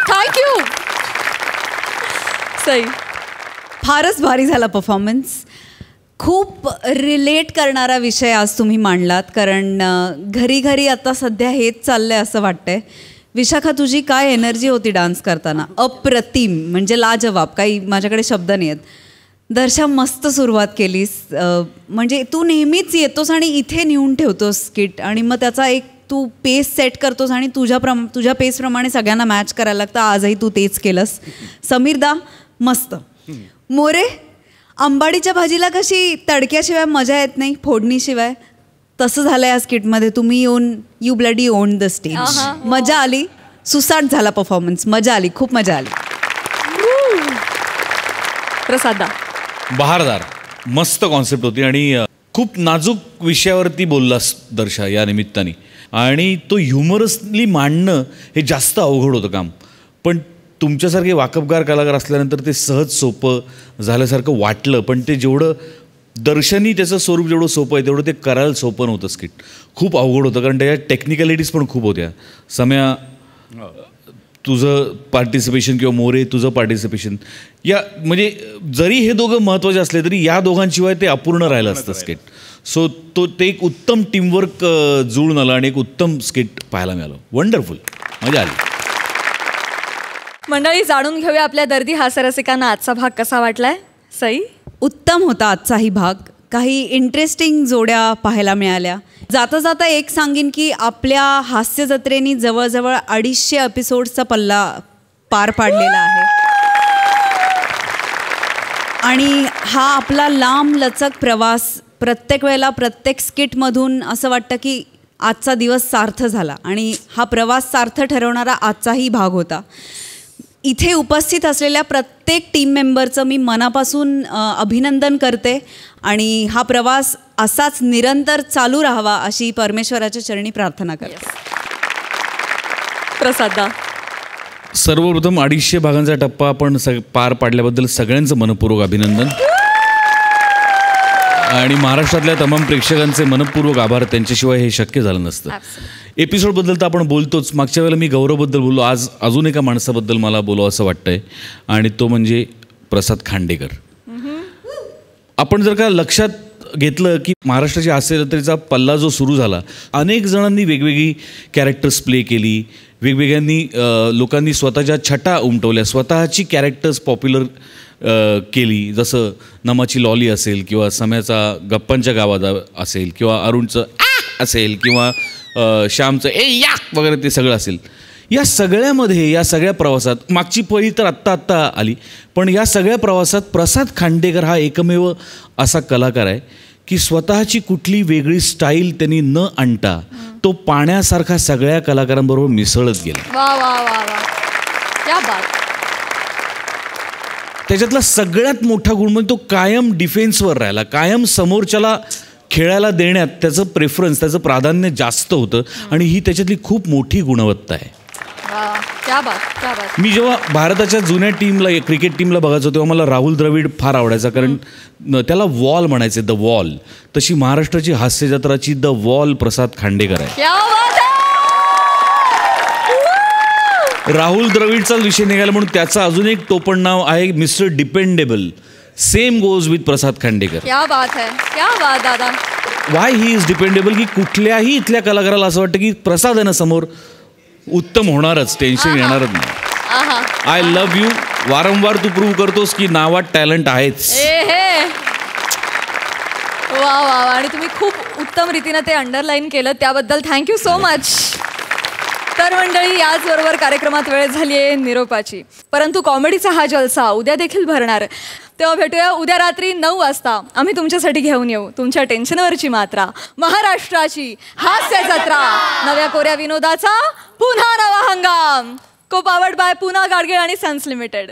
S1: थँक्यू सई
S5: फारच भारी झाला परफॉर्मन्स. खूप रिलेट करणारा विषय आज तुम्ही मांडलात, कारण घरी घरी आता सध्या हेच चाललंय असं वाटतंय. विशाखा, तुझी काय एनर्जी होती डान्स करताना, अप्रतिम, म्हणजे लाजवाब, काही माझ्याकडे शब्द नाही आहेत. दर्शा, मस्त सुरुवात केलीस. म्हणजे तू नेहमीच येतोस आणि इथे नेऊन ठेवतोस स्किट, आणि मग त्याचा एक तू पेस सेट करतोस आणि तुझ्या पेसप्रमाणे सगळ्यांना मॅच करायला लागतं. आजही तू तेच केलंस. समीरदा, मस्त. मोरे, आंबाडीच्या भाजीला कशी तडक्याशिवाय मजा येत नाही, फोडणीशिवाय, तसं झालं या स्किटमध्ये. तुम्ही येऊन you bloody on the stage. मजा आली, सुसाट झाला परफॉर्मन्स, मजा आली, खूप मजा आली.
S1: प्रसादा,
S6: बहारदार, मस्त कॉन्सेप्ट होती आणि खूप नाजूक विषयावरती बोललास दर्शा या निमित्ताने. आणि तो ह्युमरसली मांडणं हे जास्त अवघड होतं काम, पण तुमच्यासारखे वाकबगार कलाकार असल्यानंतर ते सहज सोपं झाल्यासारखं वाटलं. पण ते जेवढं दर्शनी त्याचं स्वरूप जेवढं सोपं आहे तेवढं ते करायला सोपं नव्हतं. स्किट खूप अवघड होतं, कारण त्याच्या टेक्निकॅलिटीज पण खूप होत्या. सम्या, तुझं पार्टिसिपेशन किंवा मोरे तुझं पार्टिसिपेशन, या म्हणजे जरी हे दोघं महत्त्वाचे असले तरी या दोघांशिवाय ते अपूर्ण राहिलं असतं स्किट. सो ते एक उत्तम टीमवर्क जुळून आलं आणि एक उत्तम स्किट पाहायला मिळालं. वंडरफुल, मजा आली.
S1: मंडळी, जाणून घेऊया आपल्या दर्दी हास्यरसिकांना आजचा भाग कसा वाटलाय. सई,
S5: उत्तम होता आजचाही भाग. काही इंटरेस्टिंग जोड्या पाहायला मिळाल्या. जाता जाता एक सांगीन की आपल्या हास्य जत्रेनी जवळजवळ 250 एपिसोड्सचा पल्ला पार पाडलेला आहे, आणि हा आपला लांब लचक प्रवास प्रत्येक वेळेला प्रत्येक स्किटमधून असं वाटतं की आजचा दिवस सार्थ झाला, आणि हा प्रवास सार्थ ठरवणारा आजचाही भाग होता. इथे उपस्थित असलेल्या प्रत्येक टीम मेंबरचं मी मनापासून अभिनंदन करते, आणि हा प्रवास असाच निरंतर चालू राहावा अशी परमेश्वराच्या चरणी प्रार्थना करते.
S1: प्रसादा,
S6: सर्वप्रथम 250 भागांचा टप्पा आपण पार पाडल्याबद्दल सगळ्यांचं मनपूर्वक अभिनंदन, आणि महाराष्ट्रातल्या तमाम प्रेक्षकांचे मनपूर्वक आभार. त्यांच्याशिवाय हे शक्य झालं नसतं. एपिसोडबद्दल तर आपण बोलतोच. मागच्या वेळेला मी गौरवबद्दल बोललो, आज अजून एका माणसाबद्दल मला बोलावं असं वाटतंय, आणि तो म्हणजे प्रसाद खांडेकर. आपण जर का लक्षात घेतलं की महाराष्ट्राची हास्य जत्रेचा पल्ला जो सुरू झाला, अनेक जणांनी वेगवेगळी कॅरेक्टर्स प्ले केली, वेगवेगळ्यांनी लोकांनी स्वतःच्या छटा उमटवल्या, स्वतःची कॅरेक्टर्स पॉप्युलर केली. जसं नमाची लॉली असेल, किंवा सम्याचा गप्पांच्या गावात असेल, किंवा अरुणचं असेल, किंवा श्यामचं ए या वगैरे, ते सगळं असेल. या सगळ्यामध्ये, या सगळ्या प्रवासात, मागची पळी तर आत्ता आली, पण या सगळ्या प्रवासात प्रसाद खांडेकर हा एकमेव असा कलाकार आहे की स्वतःची कुठली वेगळी स्टाईल त्यांनी न आणता तो पाण्यासारखा सगळ्या कलाकारांबरोबर मिसळत गेला.
S1: वा वा वा वा, क्या बात.
S6: त्याच्यातला सगळ्यात मोठा गुण म्हणजे तो कायम डिफेन्सवर राहिला, कायम समोरच्याला खेळायला देण्यात त्याचं प्रेफरन्स, त्याचं प्राधान्य जास्त होतं, आणि ही त्याच्यातली खूप मोठी गुणवत्ता आहे.
S1: क्या बात, क्या बात.
S6: मी जेव्हा भारताच्या जुन्या टीमला, क्रिकेट टीमला बघायचो तेव्हा मला राहुल द्रविड फार आवडायचा, कारण त्याला वॉल म्हणायचे, द वॉल. तशी महाराष्ट्राची हास्य जत्राची द वॉल प्रसाद खांडेकर आहे.
S1: क्या बात आहे.
S6: राहुल द्रविडचाच विषय निघाला म्हणून त्याचं अजून एक टोपण नाव आहे mister dependable. Same goes with Prasad Khandekar.
S1: क्या बात है, क्या बात दादा.
S6: वाय ही इज डिपेंडेबल, की कुठल्याही इथल्या कलाकाराला असं वाटतं की प्रसाद आहे ना समोर, उत्तम होणारच, टेन्शन येणारच नाही. I love you. वारंवार तू प्रूव्ह करतोस की नावात टॅलेंट आहेच.
S1: वा वा, आणि तुम्ही खूप उत्तम रीतीने ते अंडरलाईन केलं, त्याबद्दल थँक्यू सो मच. तर मंडळी, याचबरोबर कार्यक्रमात वेळ झाली आहे निरोपाची, परंतु कॉमेडीचा हा जलसा उद्या देखील भरणार. तेव्हा भेटूया उद्या रात्री 9 वाजता. आम्ही तुमच्यासाठी घेऊन येऊ तुमच्या टेन्शनवरची मात्रा, महाराष्ट्राची हास्य जत्रा, नव्या कोऱ्या विनोदाचा पुन्हा नवा हंगाम. को पावर्ड बाय पुना गाडगीळ आणि सन्स लिमिटेड.